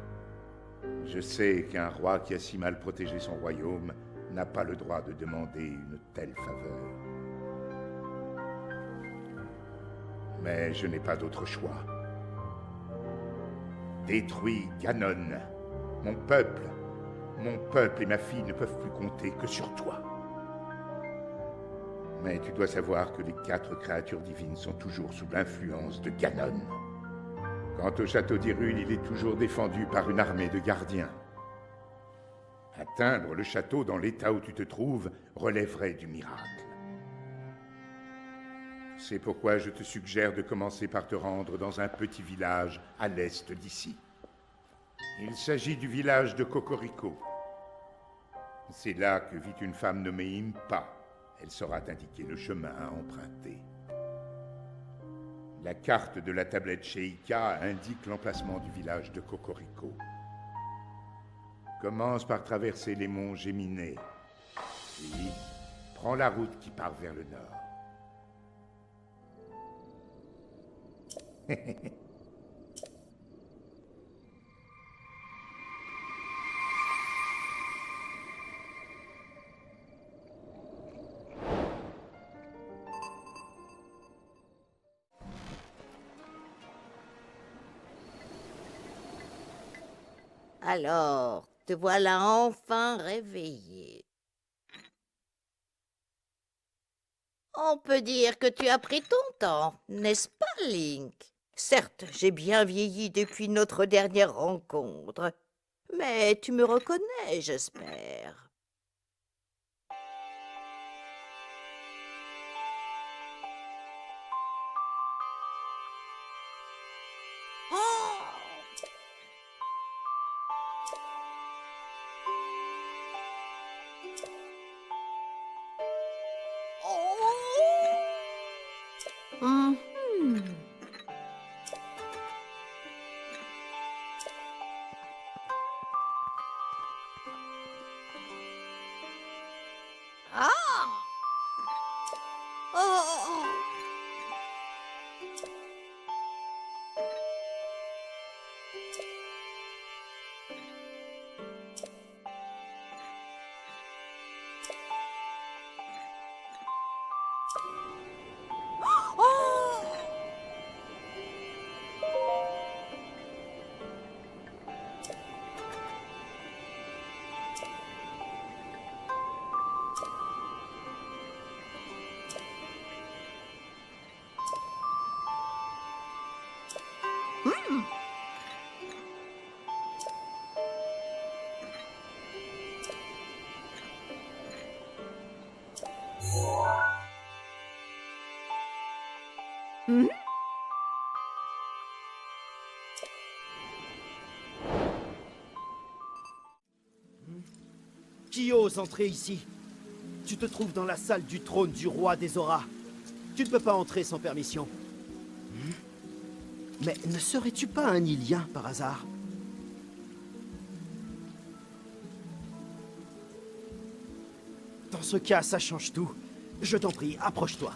Je sais qu'un roi qui a si mal protégé son royaume n'a pas le droit de demander une telle faveur. Mais je n'ai pas d'autre choix. Détruis Ganon. Mon peuple et ma fille ne peuvent plus compter que sur toi. Mais tu dois savoir que les 4 créatures divines sont toujours sous l'influence de Ganon. Quant au château d'Hyrule, il est toujours défendu par une armée de gardiens. Atteindre le château dans l'état où tu te trouves relèverait du miracle. C'est pourquoi je te suggère de commencer par te rendre dans un petit village à l'est d'ici. Il s'agit du village de Cocorico. C'est là que vit une femme nommée Impa. Elle saura t'indiquer le chemin à emprunter. La carte de la tablette Sheikah indique l'emplacement du village de Cocorico. Commence par traverser les monts Géminées, puis prends la route qui part vers le nord. Alors, te voilà enfin réveillé. On peut dire que tu as pris ton temps, n'est-ce pas, Link? Certes, j'ai bien vieilli depuis notre dernière rencontre, mais tu me reconnais, j'espère. Mhm. Ah! Oh! Hmm? Qui ose entrer ici? Tu te trouves dans la salle du trône du roi des auras. Tu ne peux pas entrer sans permission. Mais ne serais-tu pas un Ilien par hasard? Dans ce cas, ça change tout. Je t'en prie, approche-toi.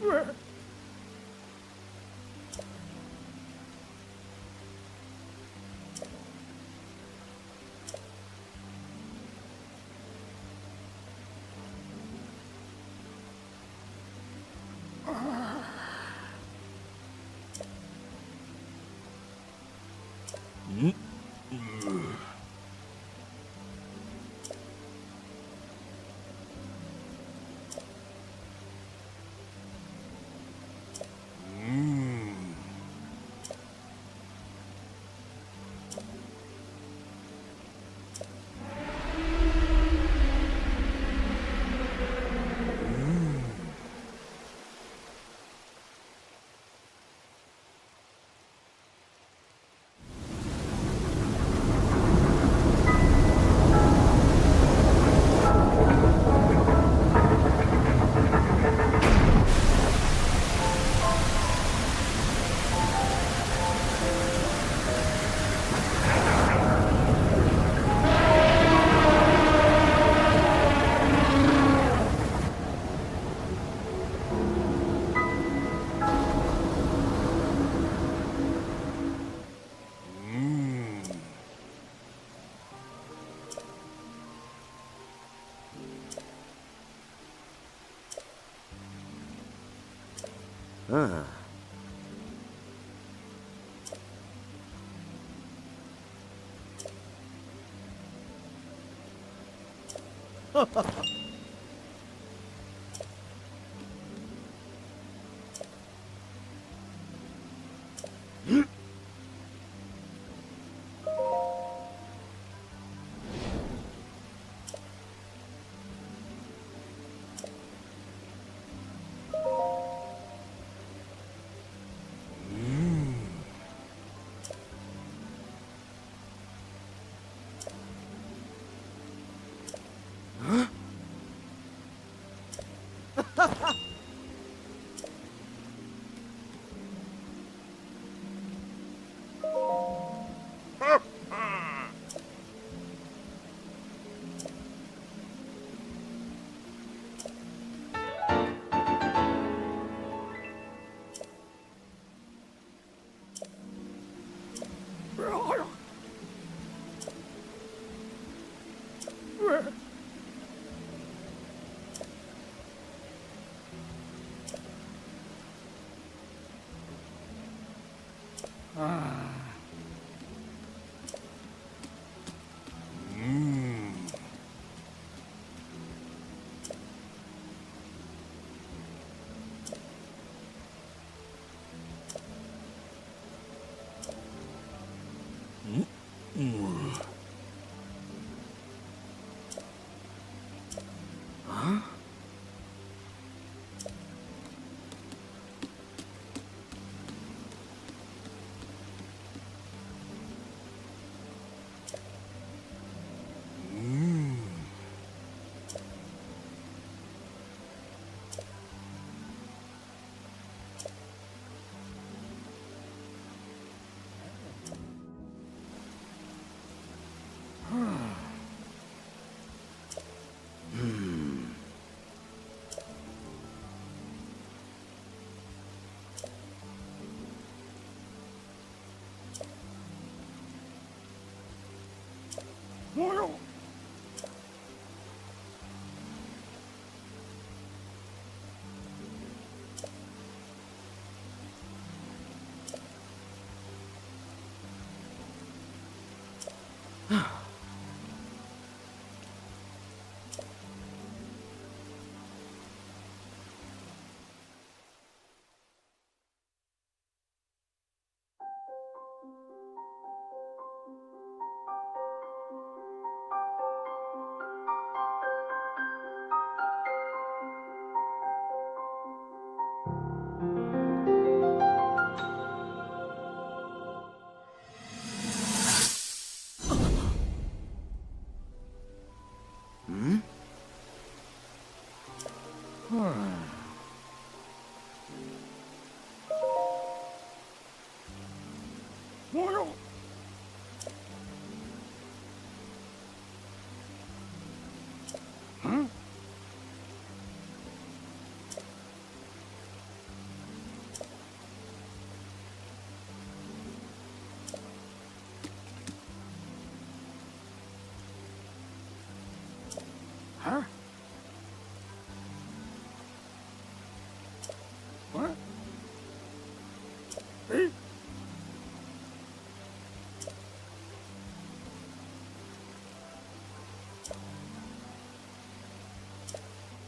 Ah.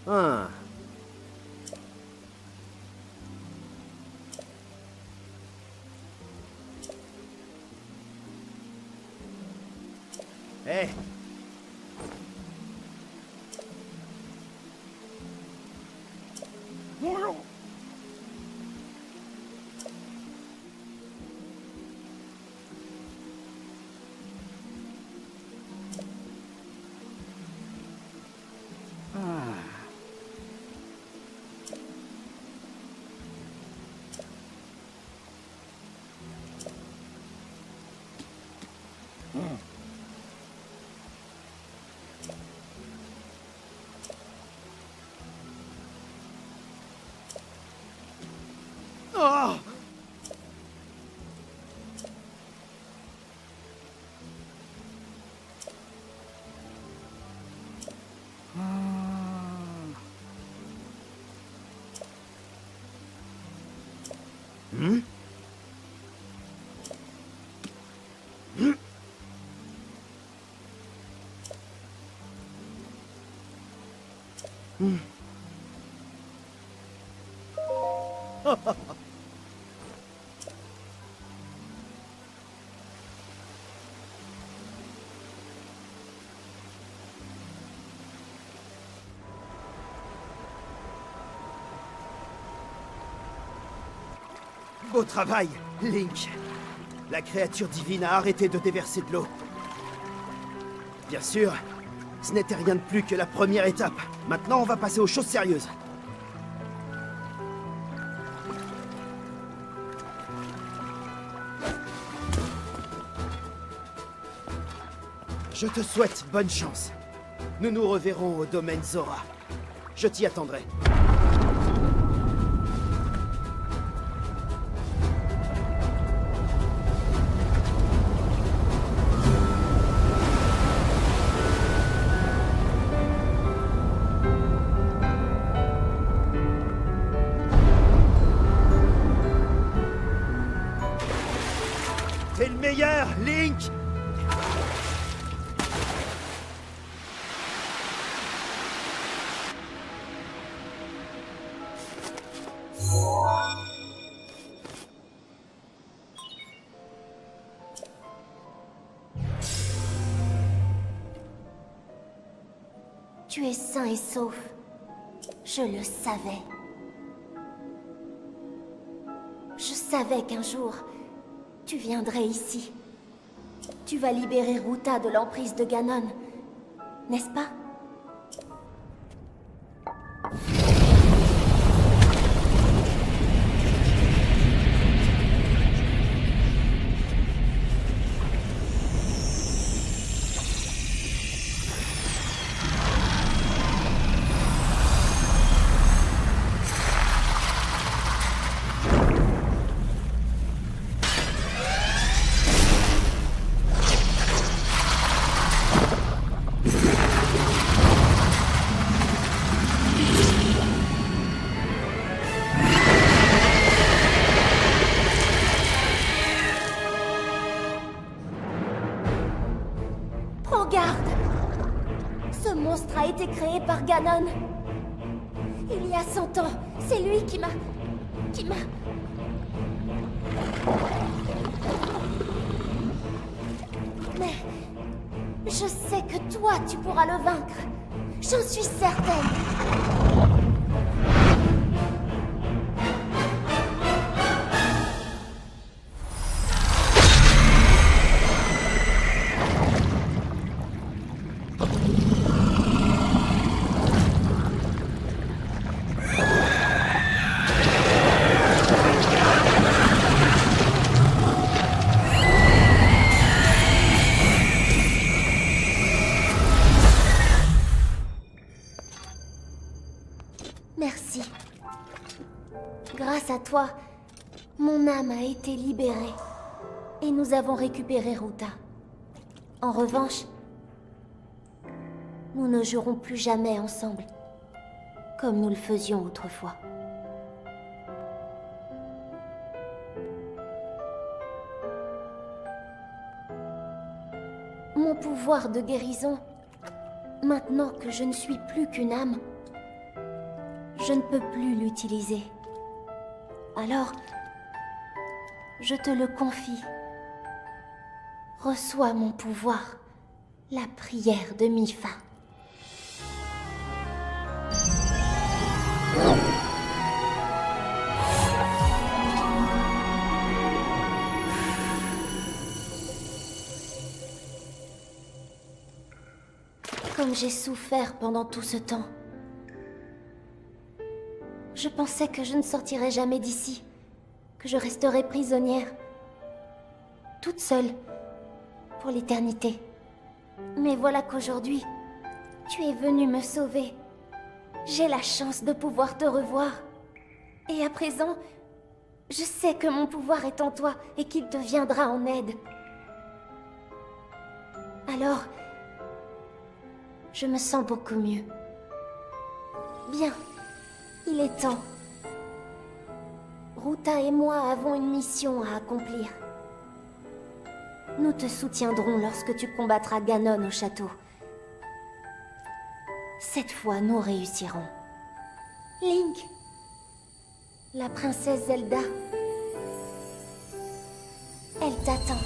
Ah. Hé. Bonjour. Oh. Hmm? Hmm. Beau travail, Link. La créature divine a arrêté de déverser de l'eau. Bien sûr, ce n'était rien de plus que la première étape. Maintenant, on va passer aux choses sérieuses. Je te souhaite bonne chance. Nous nous reverrons au domaine Zora. Je t'y attendrai. T'es le meilleur, Link! Tu es sain et sauf. Je le savais. Je savais qu'un jour, tu viendrais ici. Tu vas libérer Ruta de l'emprise de Ganon, n'est-ce pas? Prends garde! Ce monstre a été créé par Ganon. Il y a 100 ans, c'est lui qui m'a... Mais... je sais que toi, tu pourras le vaincre. J'en suis certaine. Merci. Grâce à toi, mon âme a été libérée. Et nous avons récupéré Ruta. En revanche, nous ne jouerons plus jamais ensemble, comme nous le faisions autrefois. Mon pouvoir de guérison, maintenant que je ne suis plus qu'une âme, je ne peux plus l'utiliser. Alors, je te le confie. Reçois mon pouvoir, la prière de Mipha. Comme j'ai souffert pendant tout ce temps. Je pensais que je ne sortirais jamais d'ici, que je resterais prisonnière, toute seule, pour l'éternité. Mais voilà qu'aujourd'hui, tu es venu me sauver. J'ai la chance de pouvoir te revoir. Et à présent, je sais que mon pouvoir est en toi et qu'il te viendra en aide. Alors, je me sens beaucoup mieux. Bien, il est temps. Ruta et moi avons une mission à accomplir. Nous te soutiendrons lorsque tu combattras Ganon au château. Cette fois, nous réussirons. Link, la princesse Zelda, elle t'attend.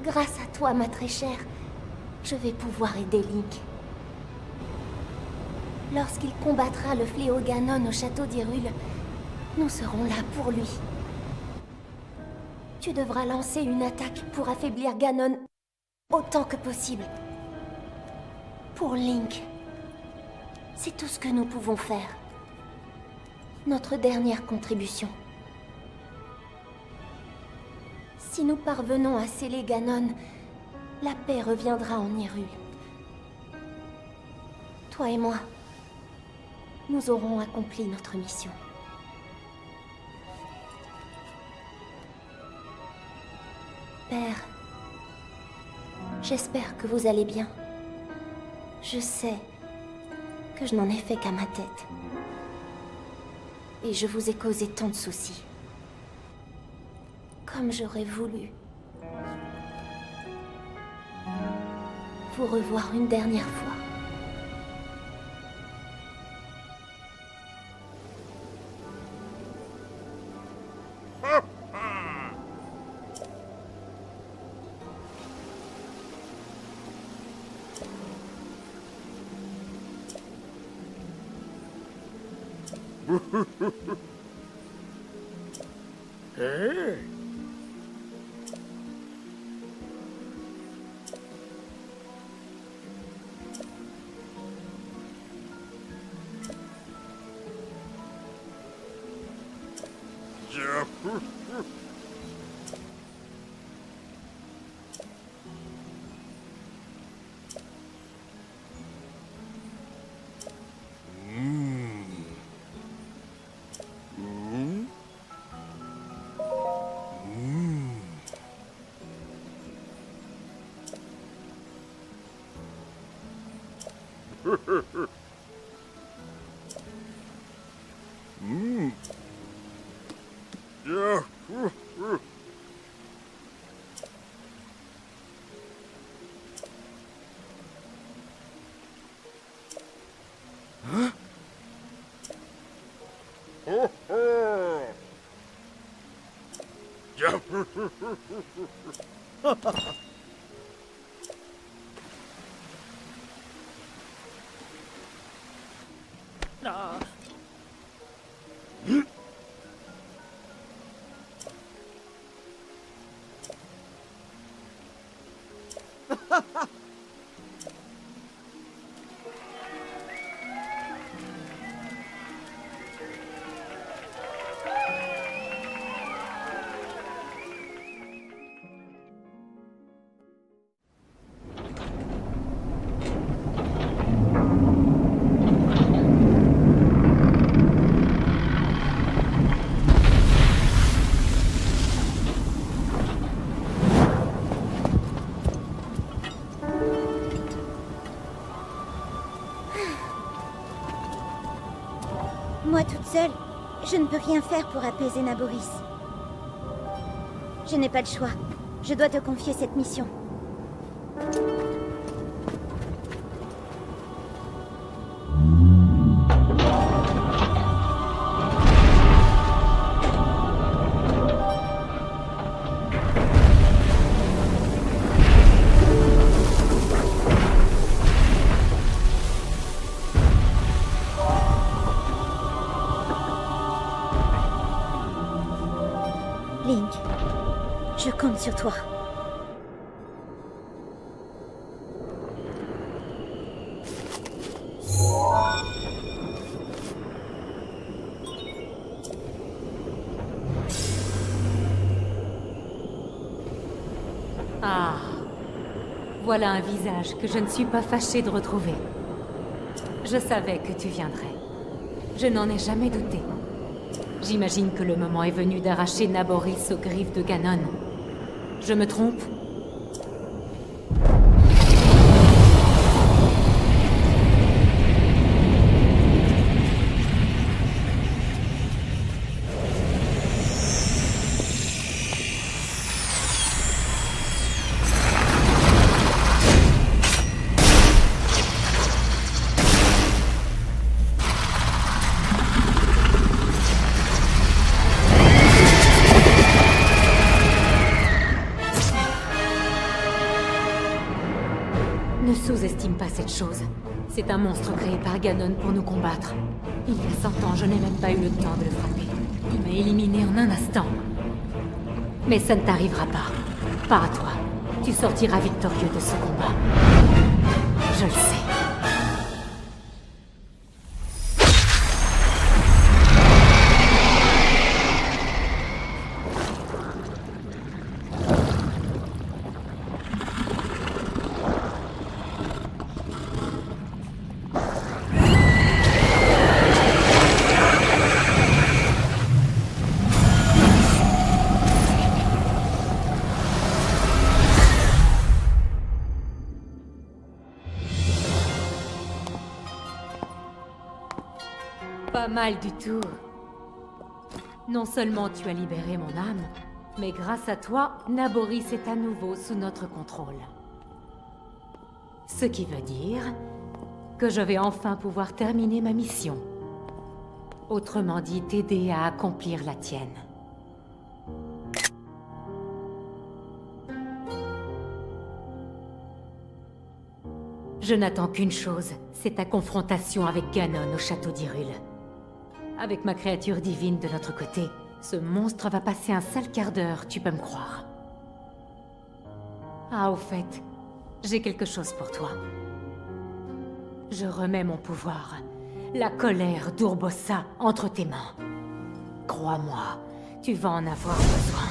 Grâce à toi, ma très chère, je vais pouvoir aider Link. Lorsqu'il combattra le fléau Ganon au château d'Hyrule, nous serons là pour lui. Tu devras lancer une attaque pour affaiblir Ganon autant que possible. Pour Link, c'est tout ce que nous pouvons faire. Notre dernière contribution. Si nous parvenons à sceller Ganon, la paix reviendra en Hyrule. Toi et moi, nous aurons accompli notre mission. Père, j'espère que vous allez bien. Je sais que je n'en ai fait qu'à ma tête. Et je vous ai causé tant de soucis. Comme j'aurais voulu vous revoir une dernière fois. Moi toute seule, je ne peux rien faire pour apaiser Naboris. Je n'ai pas le choix. Je dois te confier cette mission. Link, je compte sur toi. Ah, voilà un visage que je ne suis pas fâchée de retrouver. Je savais que tu viendrais. Je n'en ai jamais douté. J'imagine que le moment est venu d'arracher Naboris aux griffes de Ganon. Je me trompe? Ne sous-estime pas cette chose. C'est un monstre créé par Ganon pour nous combattre. Il y a 100 ans, je n'ai même pas eu le temps de le frapper. Il m'a éliminé en un instant. Mais ça ne t'arrivera pas. Pas à toi. Tu sortiras victorieux de ce combat. Je le sais. Pas mal du tout. Non seulement tu as libéré mon âme, mais grâce à toi, Naboris est à nouveau sous notre contrôle. Ce qui veut dire que je vais enfin pouvoir terminer ma mission. Autrement dit, t'aider à accomplir la tienne. Je n'attends qu'une chose, c'est ta confrontation avec Ganon au château d'Hyrule. Avec ma créature divine de notre côté, ce monstre va passer un sale quart d'heure, tu peux me croire. Ah, au fait, j'ai quelque chose pour toi. Je remets mon pouvoir, la colère d'Urbosa, entre tes mains. Crois-moi, tu vas en avoir besoin.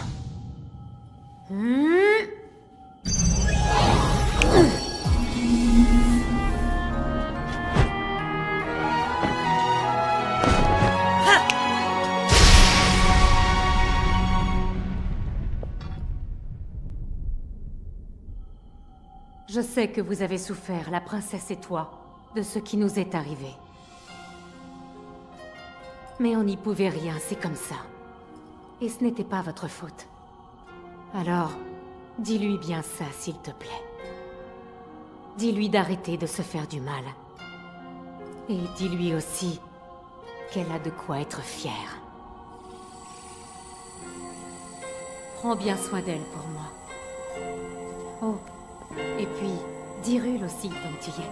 Je sais que vous avez souffert, la princesse et toi. de ce qui nous est arrivé. Mais on n'y pouvait rien, c'est comme ça. Et ce n'était pas votre faute. Alors, dis-lui bien ça, s'il te plaît. Dis-lui d'arrêter de se faire du mal. Et dis-lui aussi qu'elle a de quoi être fière. Prends bien soin d'elle pour moi. Oh, et puis, dis Rul aussi tant que tu y es.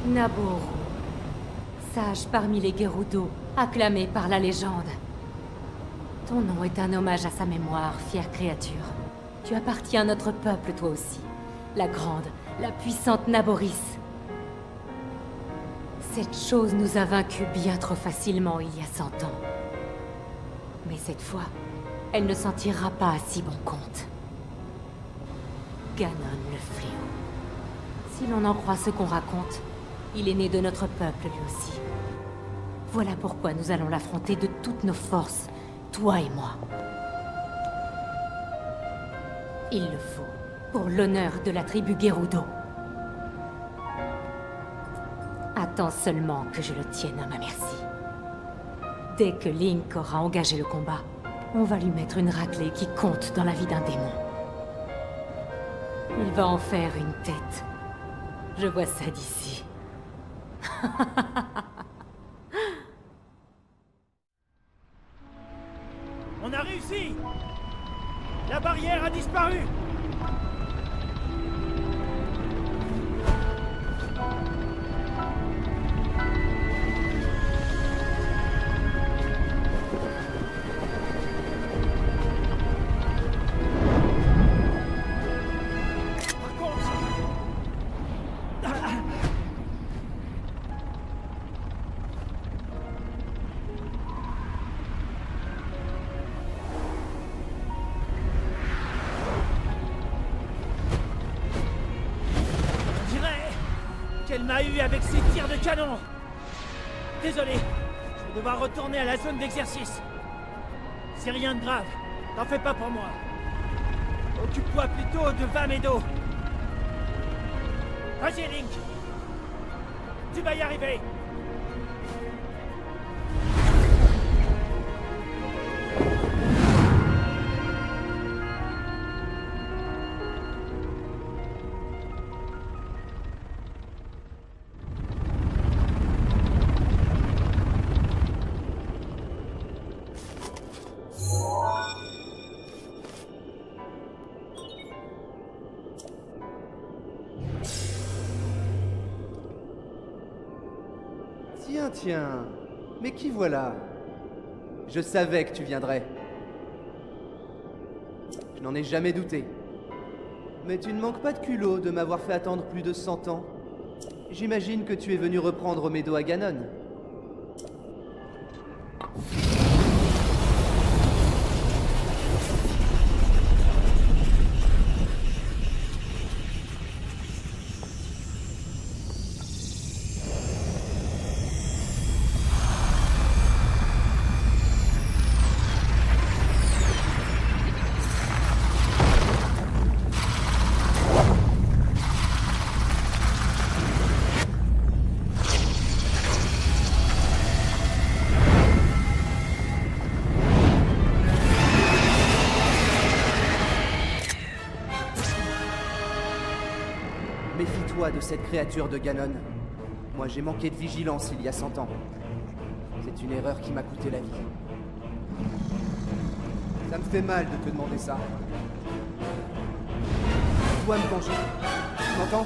Naboru, sage parmi les Gerudo, acclamé par la légende. Ton nom est un hommage à sa mémoire, fière créature. Tu appartiens à notre peuple, toi aussi. La grande, la puissante Naboris. Cette chose nous a vaincus bien trop facilement il y a 100 ans. Mais cette fois, elle ne s'en tirera pas à si bon compte. Ganon le fléau. Si l'on en croit ce qu'on raconte, il est né de notre peuple lui aussi. Voilà pourquoi nous allons l'affronter de toutes nos forces, toi et moi. Il le faut, pour l'honneur de la tribu Gerudo. Attends seulement que je le tienne à ma merci. Dès que Link aura engagé le combat, on va lui mettre une raclée qui compte dans la vie d'un démon. Il va en faire une tête. Je vois ça d'ici. On a réussi! La barrière a disparu! Par contre... Elle m'a eu avec ses tirs de canon. Désolé, je vais devoir retourner à la zone d'exercice. C'est rien de grave, t'en fais pas pour moi. Occupe-toi plutôt de Vamedo. Vas-y, Link. Tu vas y arriver. Tiens, mais qui voilà? Je savais que tu viendrais. Je n'en ai jamais douté. Mais tu ne manques pas de culot de m'avoir fait attendre plus de 100 ans. J'imagine que tu es venu reprendre Medo à Ganon. Méfie-toi de cette créature de Ganon. Moi, j'ai manqué de vigilance il y a 100 ans. C'est une erreur qui m'a coûté la vie. Ça me fait mal de te demander ça. Je dois me venger. Tu m'entends?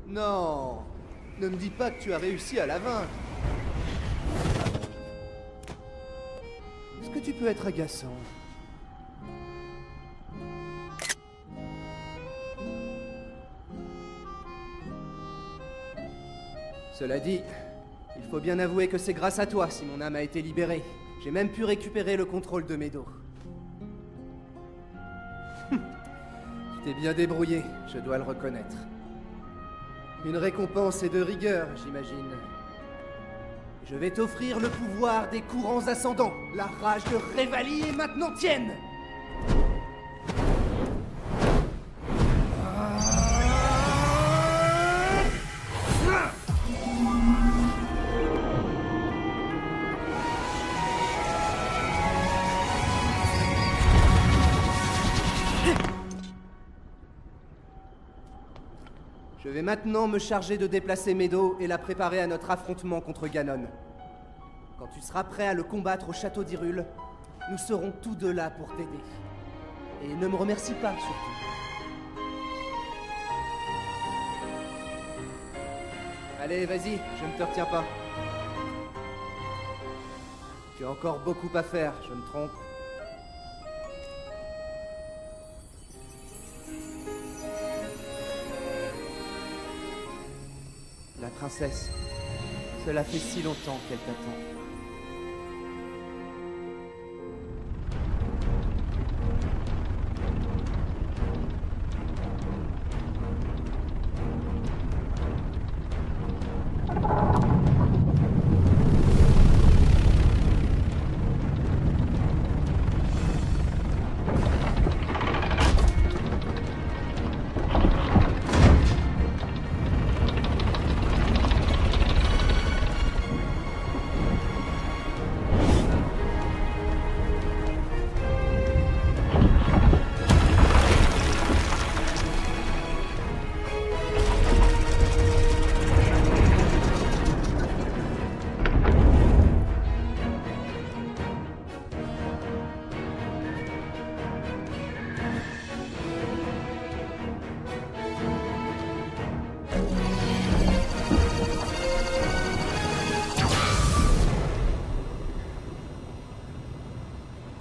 Non, ne me dis pas que tu as réussi à la vaincre. Est-ce que tu peux être agaçant? Cela dit, il faut bien avouer que c'est grâce à toi si mon âme a été libérée. J'ai même pu récupérer le contrôle de mes dos. Tu t'es bien débrouillé, je dois le reconnaître. Une récompense et de rigueur, j'imagine. Je vais t'offrir le pouvoir des courants ascendants. La rage de Révalie est maintenant tienne. Je vais maintenant me charger de déplacer Meadow et la préparer à notre affrontement contre Ganon. Quand tu seras prêt à le combattre au château d'Hyrule, nous serons tous deux là pour t'aider. Et ne me remercie pas, surtout. Allez, vas-y, je ne te retiens pas. Tu as encore beaucoup à faire, je me trompe. La princesse, cela fait si longtemps qu'elle t'attend.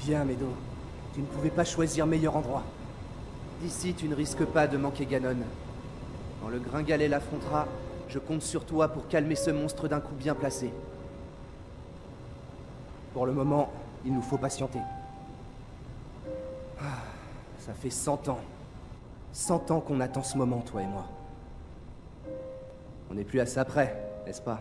Bien, Meadow. Tu ne pouvais pas choisir meilleur endroit. D'ici, tu ne risques pas de manquer Ganon. Quand le Gringalet l'affrontera, je compte sur toi pour calmer ce monstre d'un coup bien placé. Pour le moment, il nous faut patienter. Ah, ça fait 100 ans. 100 ans qu'on attend ce moment, toi et moi. On n'est plus à ça près, n'est-ce pas?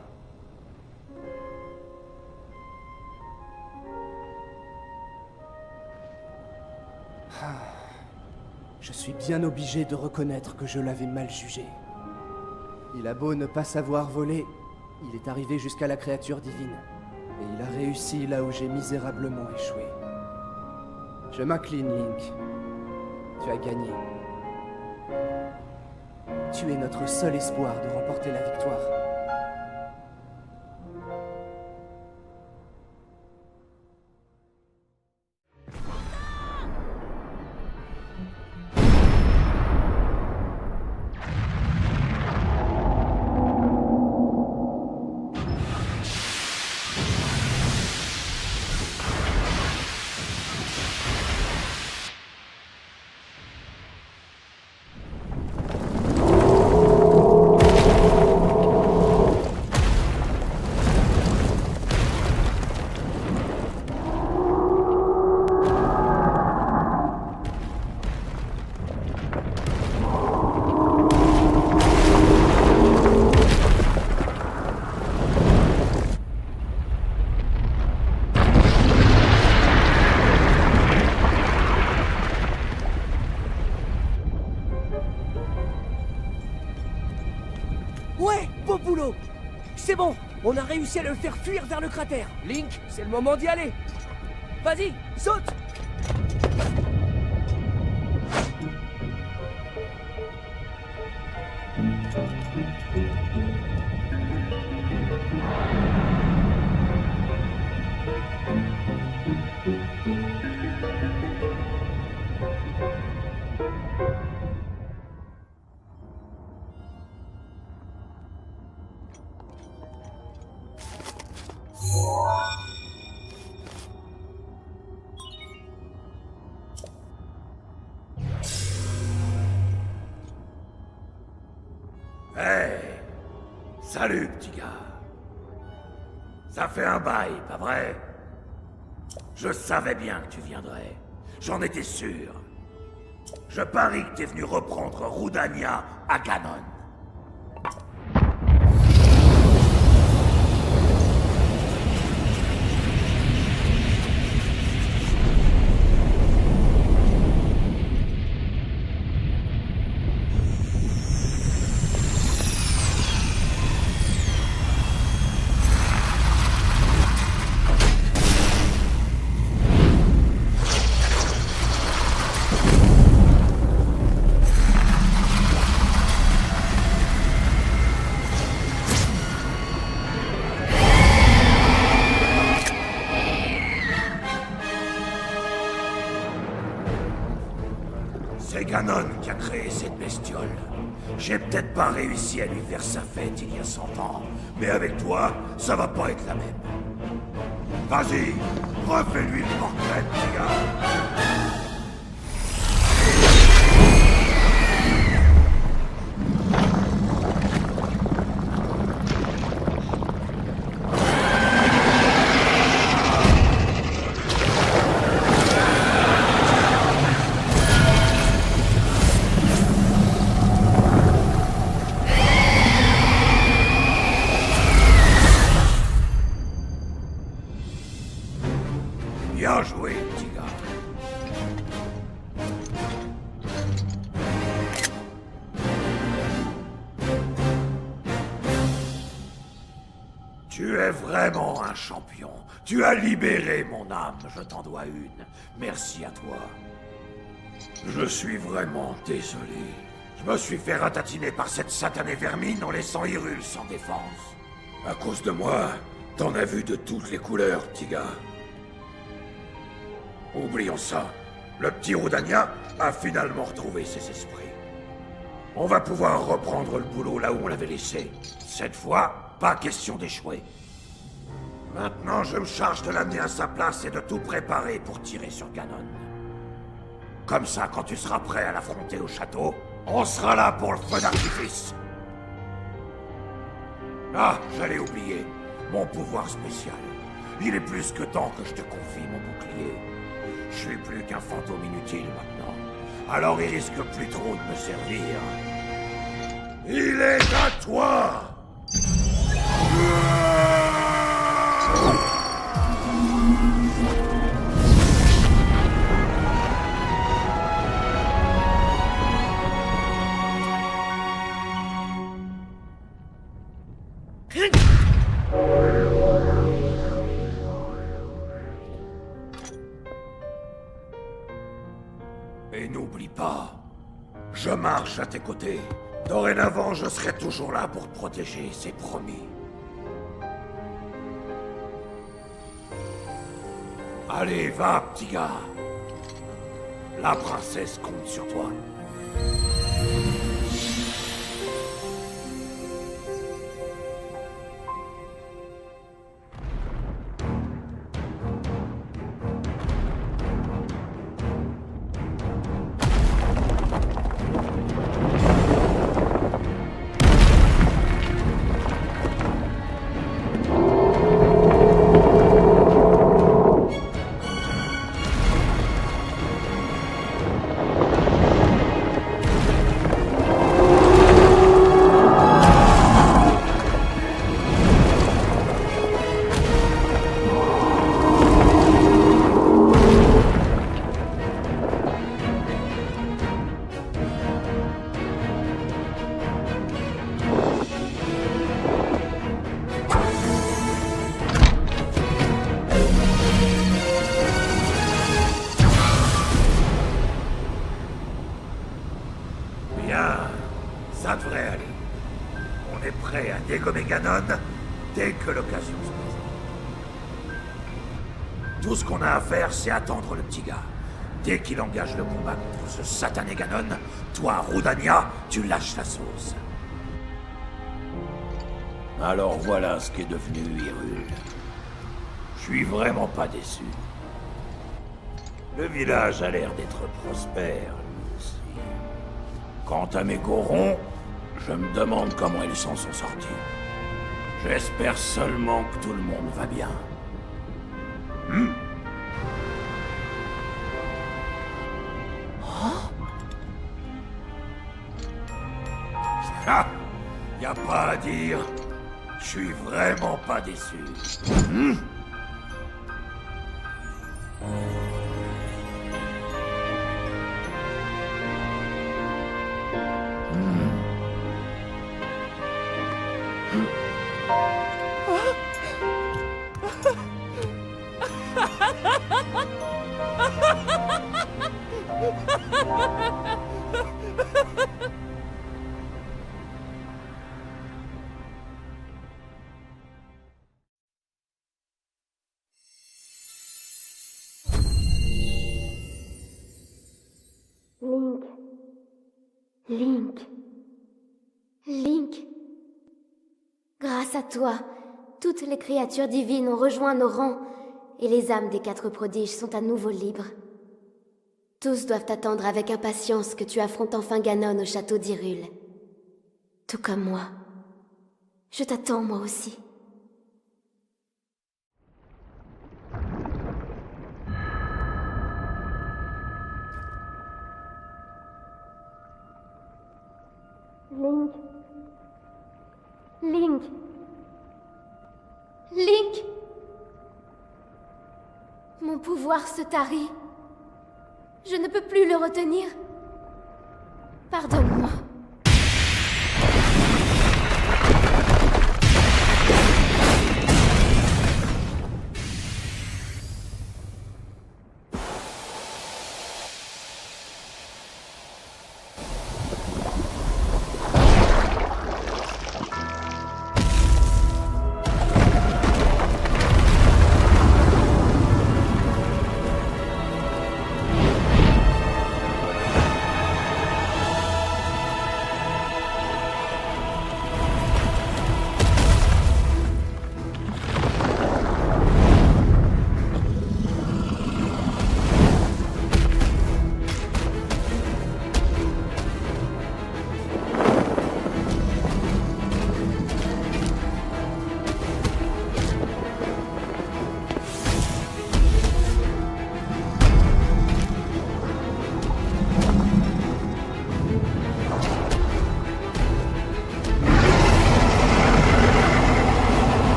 Je suis bien obligé de reconnaître que je l'avais mal jugé. Il a beau ne pas savoir voler, il est arrivé jusqu'à la créature divine. Et il a réussi là où j'ai misérablement échoué. Je m'incline, Link. Tu as gagné. Tu es notre seul espoir de remporter la victoire. On a réussi à le faire fuir vers le cratère. Link, c'est le moment d'y aller. Vas-y, saute! Hey! Salut, petit gars. Ça fait un bail, pas vrai? Je savais bien que tu viendrais. J'en étais sûr. Je parie que t'es venu reprendre Rudania à Ganon. C'est Ganon qui a créé cette bestiole. J'ai peut-être pas réussi à lui faire sa fête il y a 100 ans, mais avec toi, ça va pas être la même. Vas-y, refais-lui le portrait, petit gars. Bien joué, petit gars. Tu es vraiment un champion. Tu as libéré mon âme, je t'en dois une. Merci à toi. Je suis vraiment désolé. Je me suis fait ratatiner par cette satanée vermine en laissant Hyrule sans défense. À cause de moi, t'en as vu de toutes les couleurs, petit gars. Oublions ça. Le petit Rudania a finalement retrouvé ses esprits. On va pouvoir reprendre le boulot là où on l'avait laissé. Cette fois, pas question d'échouer. Maintenant, je me charge de l'amener à sa place et de tout préparer pour tirer sur Ganon. Comme ça, quand tu seras prêt à l'affronter au château, on sera là pour le feu d'artifice. Ah, j'allais oublier. Mon pouvoir spécial. Il est plus que temps que je te confie mon bouclier. Je suis plus qu'un fantôme inutile maintenant. Alors il risque plus trop de me servir. Il est à toi! Et n'oublie pas, je marche à tes côtés. Dorénavant, je serai toujours là pour te protéger, c'est promis. Allez, va, petit gars. La princesse compte sur toi. dégommer Ganon dès que l'occasion se présente. Tout ce qu'on a à faire, c'est attendre le petit gars. Dès qu'il engage le combat contre ce satané Ganon, toi, Rudania, tu lâches la sauce. Alors voilà ce qu'est devenu Hyrule. Je suis vraiment pas déçu. Le village a l'air d'être prospère, lui aussi. Quant à mes Gorons, je me demande comment ils s'en sont sortis. J'espère seulement que tout le monde va bien. Ah, y a pas à dire. Je suis vraiment pas déçu. Link. Grâce à toi, toutes les créatures divines ont rejoint nos rangs, et les âmes des 4 prodiges sont à nouveau libres. Tous doivent attendre avec impatience que tu affrontes enfin Ganon au château d'Hyrule. Tout comme moi. Je t'attends, moi aussi. Link. Mon pouvoir se tarit. Je ne peux plus le retenir. Pardonne-moi.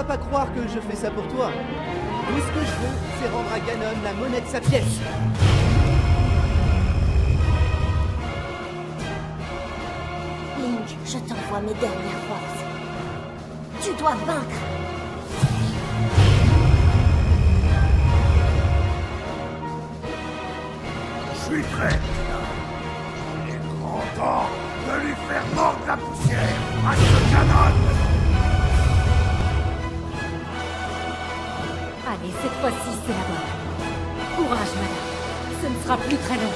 Pas croire que je fais ça pour toi. Tout ce que je veux, c'est rendre à Ganon la monnaie de sa pièce. Link, je t'envoie mes dernières forces. Tu dois vaincre. Je suis prêt. Il est grand temps de lui faire mordre la poussière à ce Ganon. Allez, cette fois-ci, c'est la bonne. Courage, madame. Ce ne sera plus très long.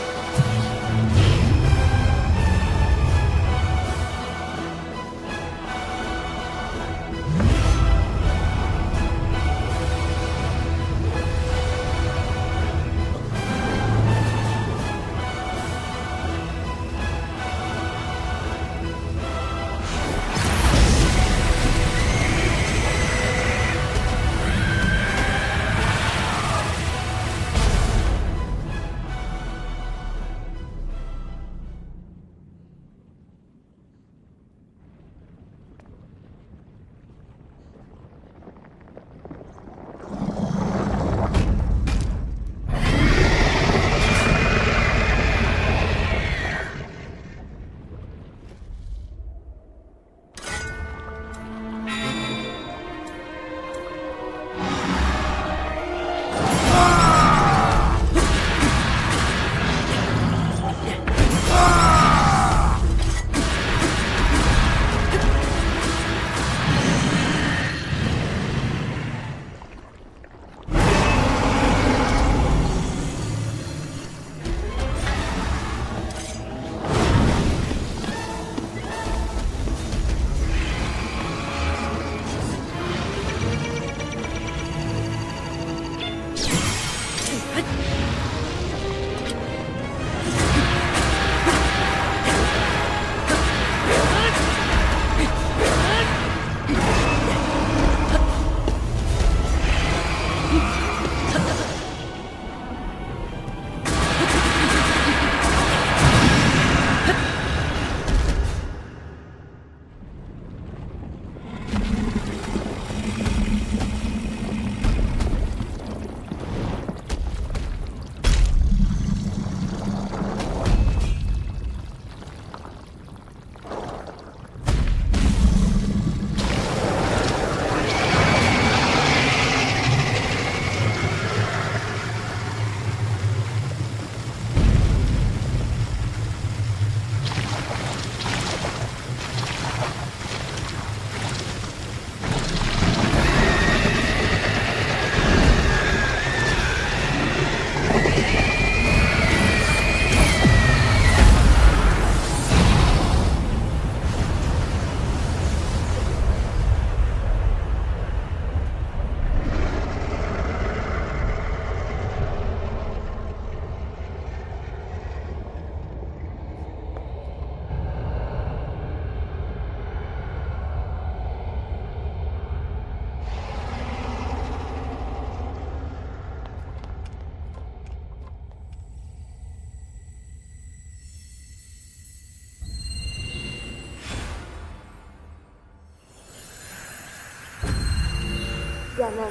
Ganon.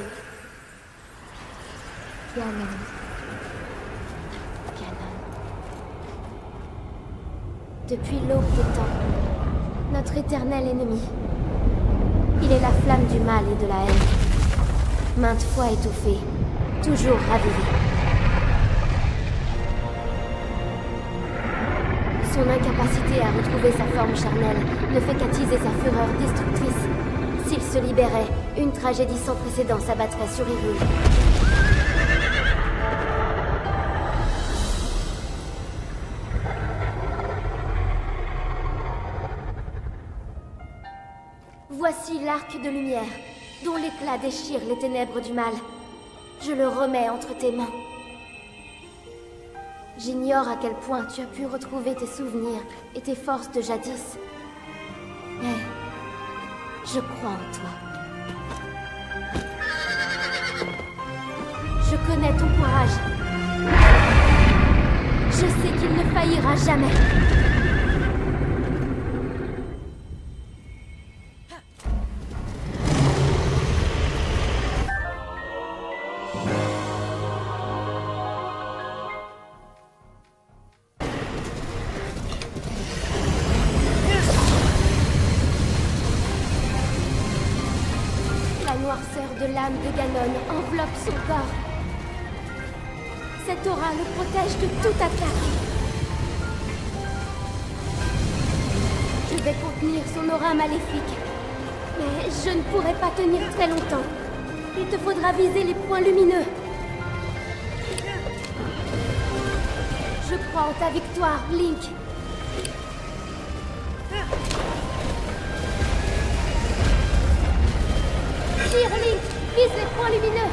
Ganon. Ganon. Depuis l'aube des temps, notre éternel ennemi. Il est la flamme du mal et de la haine. Maintes fois étouffée, toujours ravivée. Son incapacité à retrouver sa forme charnelle ne fait qu'attiser sa fureur destructrice. S'il se libérait, une tragédie sans précédent s'abattrait sur Hyrule. Voici l'arc de lumière, dont l'éclat déchire les ténèbres du mal. Je le remets entre tes mains. J'ignore à quel point tu as pu retrouver tes souvenirs et tes forces de jadis. Mais je crois en toi. Je connais ton courage. Je sais qu'il ne faillira jamais. La noirceur de l'âme de Ganon enveloppe son corps. Cette aura le protège de toute attaque. Je vais contenir son aura maléfique. Mais je ne pourrai pas tenir très longtemps. Il te faudra viser les points lumineux. Je crois en ta victoire, Link. Tire, Link! Vise les points lumineux!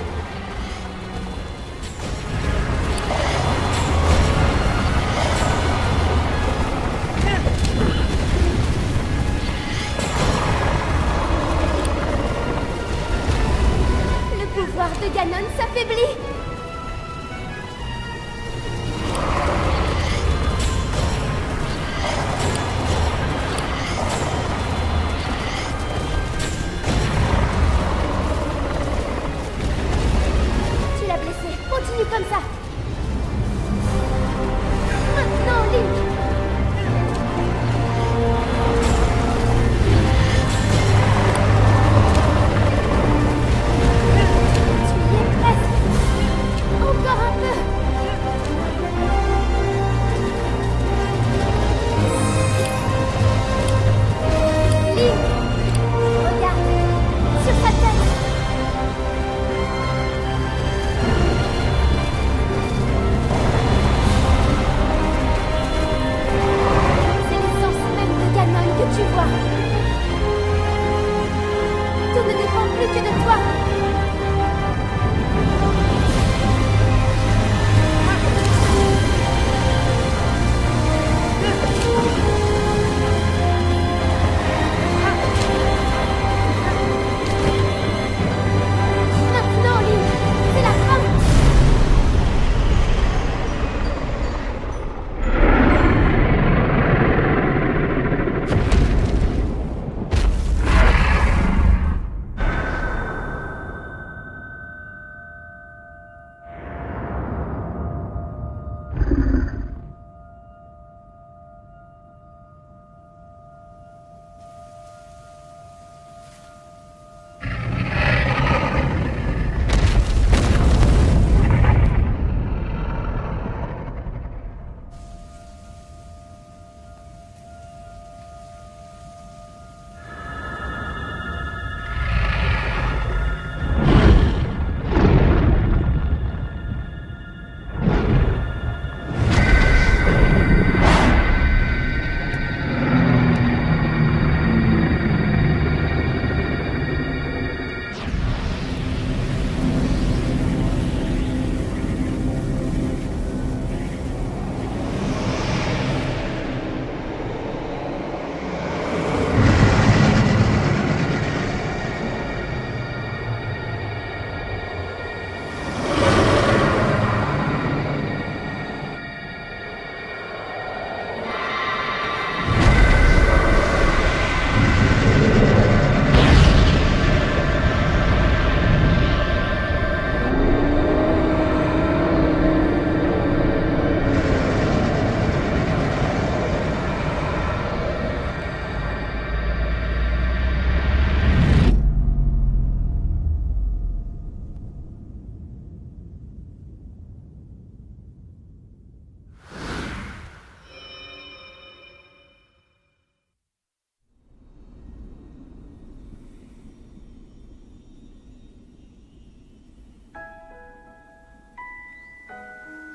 Le pouvoir de Ganon s'affaiblit!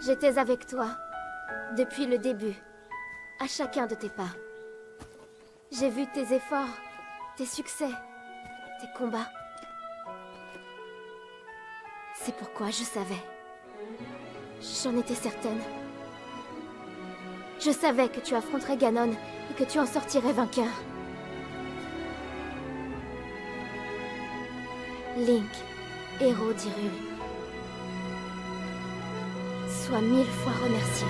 J'étais avec toi, depuis le début, à chacun de tes pas. J'ai vu tes efforts, tes succès, tes combats. C'est pourquoi je savais. J'en étais certaine. Je savais que tu affronterais Ganon et que tu en sortirais vainqueur. Link, héros d'Hyrule. Sois 1000 fois remercié.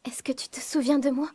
Est-ce que tu te souviens de moi?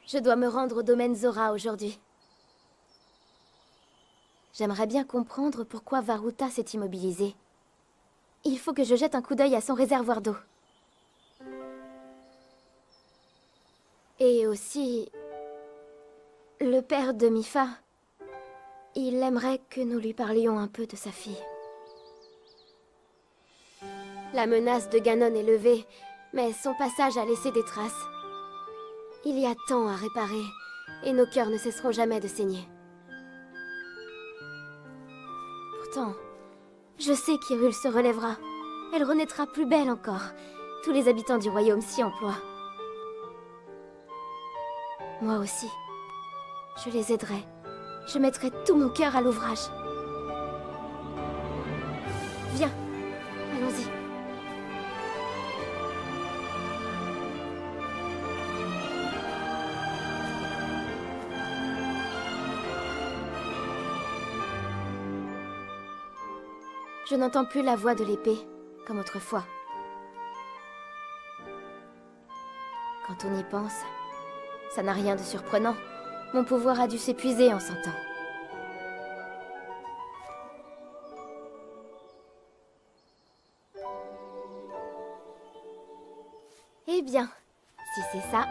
Je dois me rendre au domaine Zora aujourd'hui. J'aimerais bien comprendre pourquoi Varuta s'est immobilisé. Il faut que je jette un coup d'œil à son réservoir d'eau. Et aussi... le père de Mipha. Il aimerait que nous lui parlions un peu de sa fille. La menace de Ganon est levée, mais son passage a laissé des traces. Il y a tant à réparer, et nos cœurs ne cesseront jamais de saigner. Pourtant, je sais qu'Hyrule se relèvera. Elle renaîtra plus belle encore. Tous les habitants du royaume s'y emploient. Moi aussi. Je les aiderai. Je mettrai tout mon cœur à l'ouvrage. Viens, allons-y. Je n'entends plus la voix de l'épée, comme autrefois. Quand on y pense, ça n'a rien de surprenant. Mon pouvoir a dû s'épuiser en 100 ans. Eh bien, si c'est ça,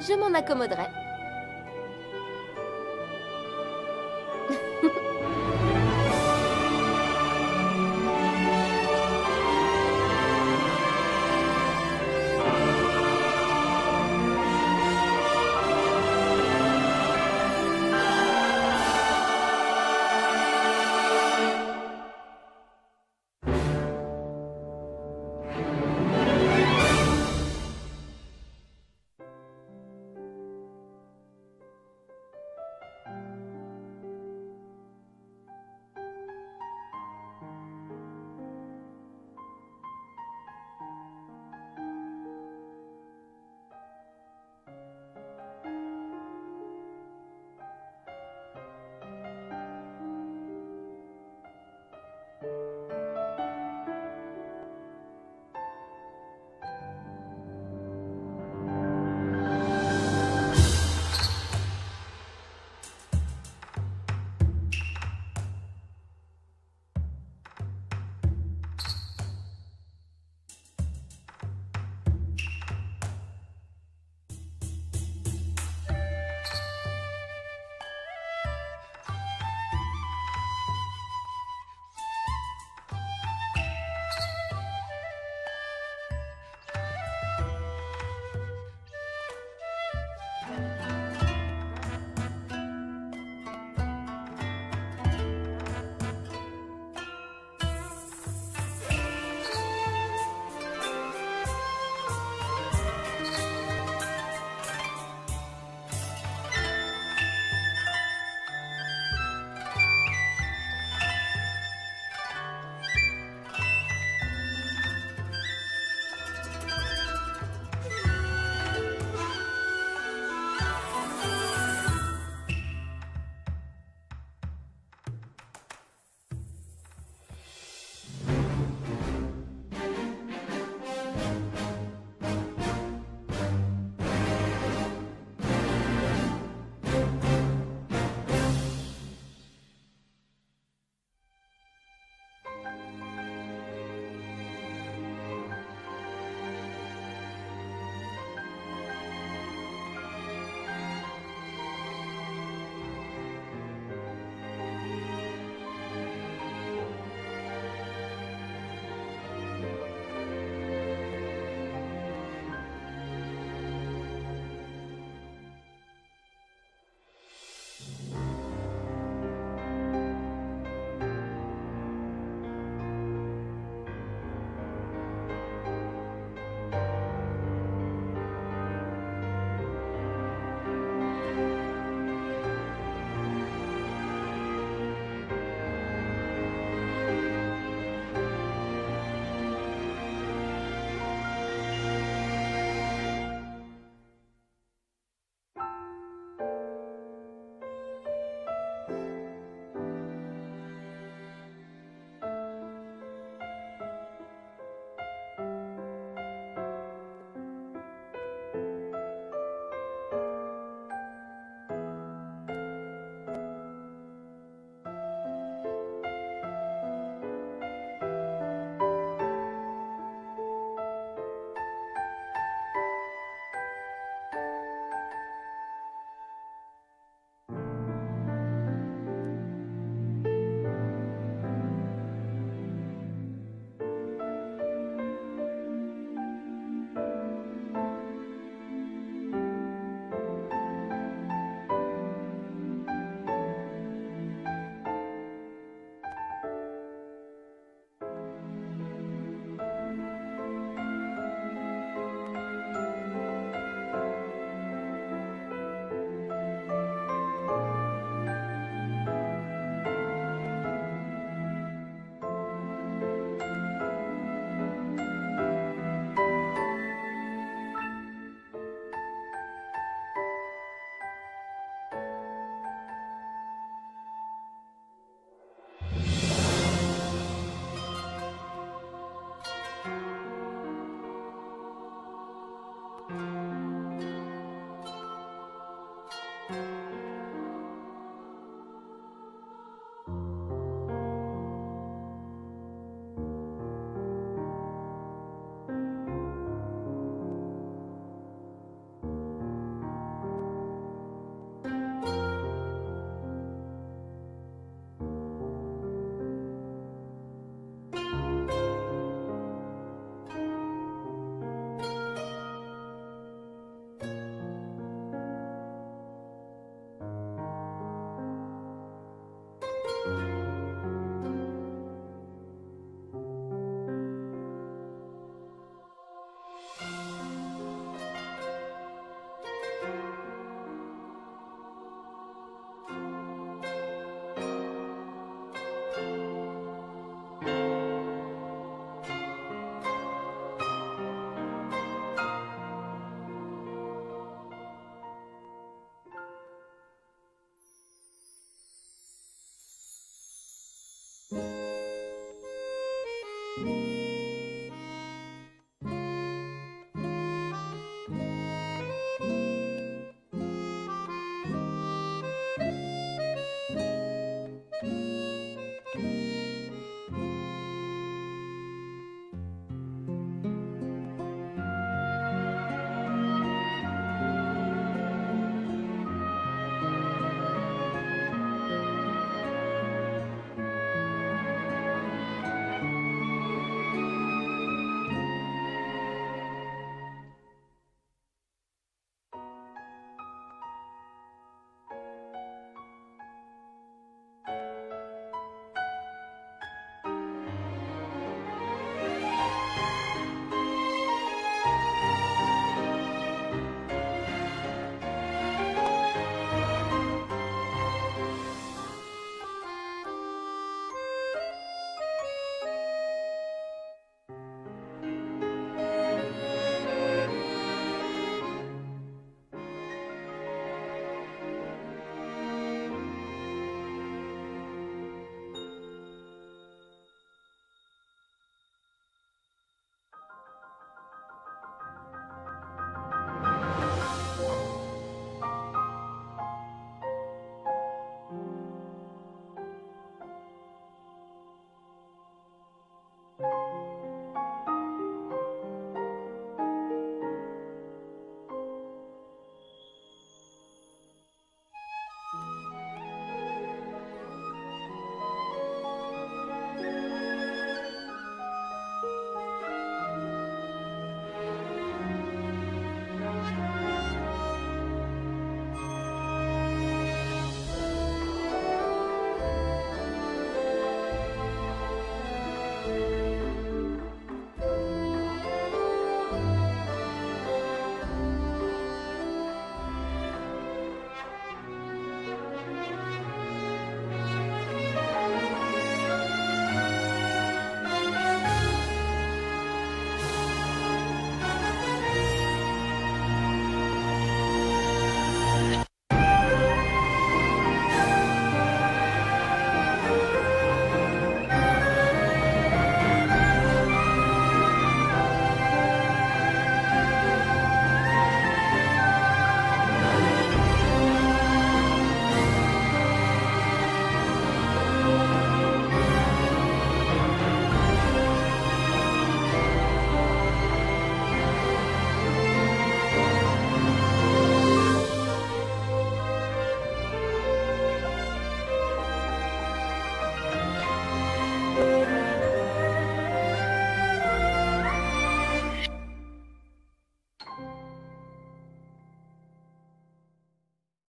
je m'en accommoderai.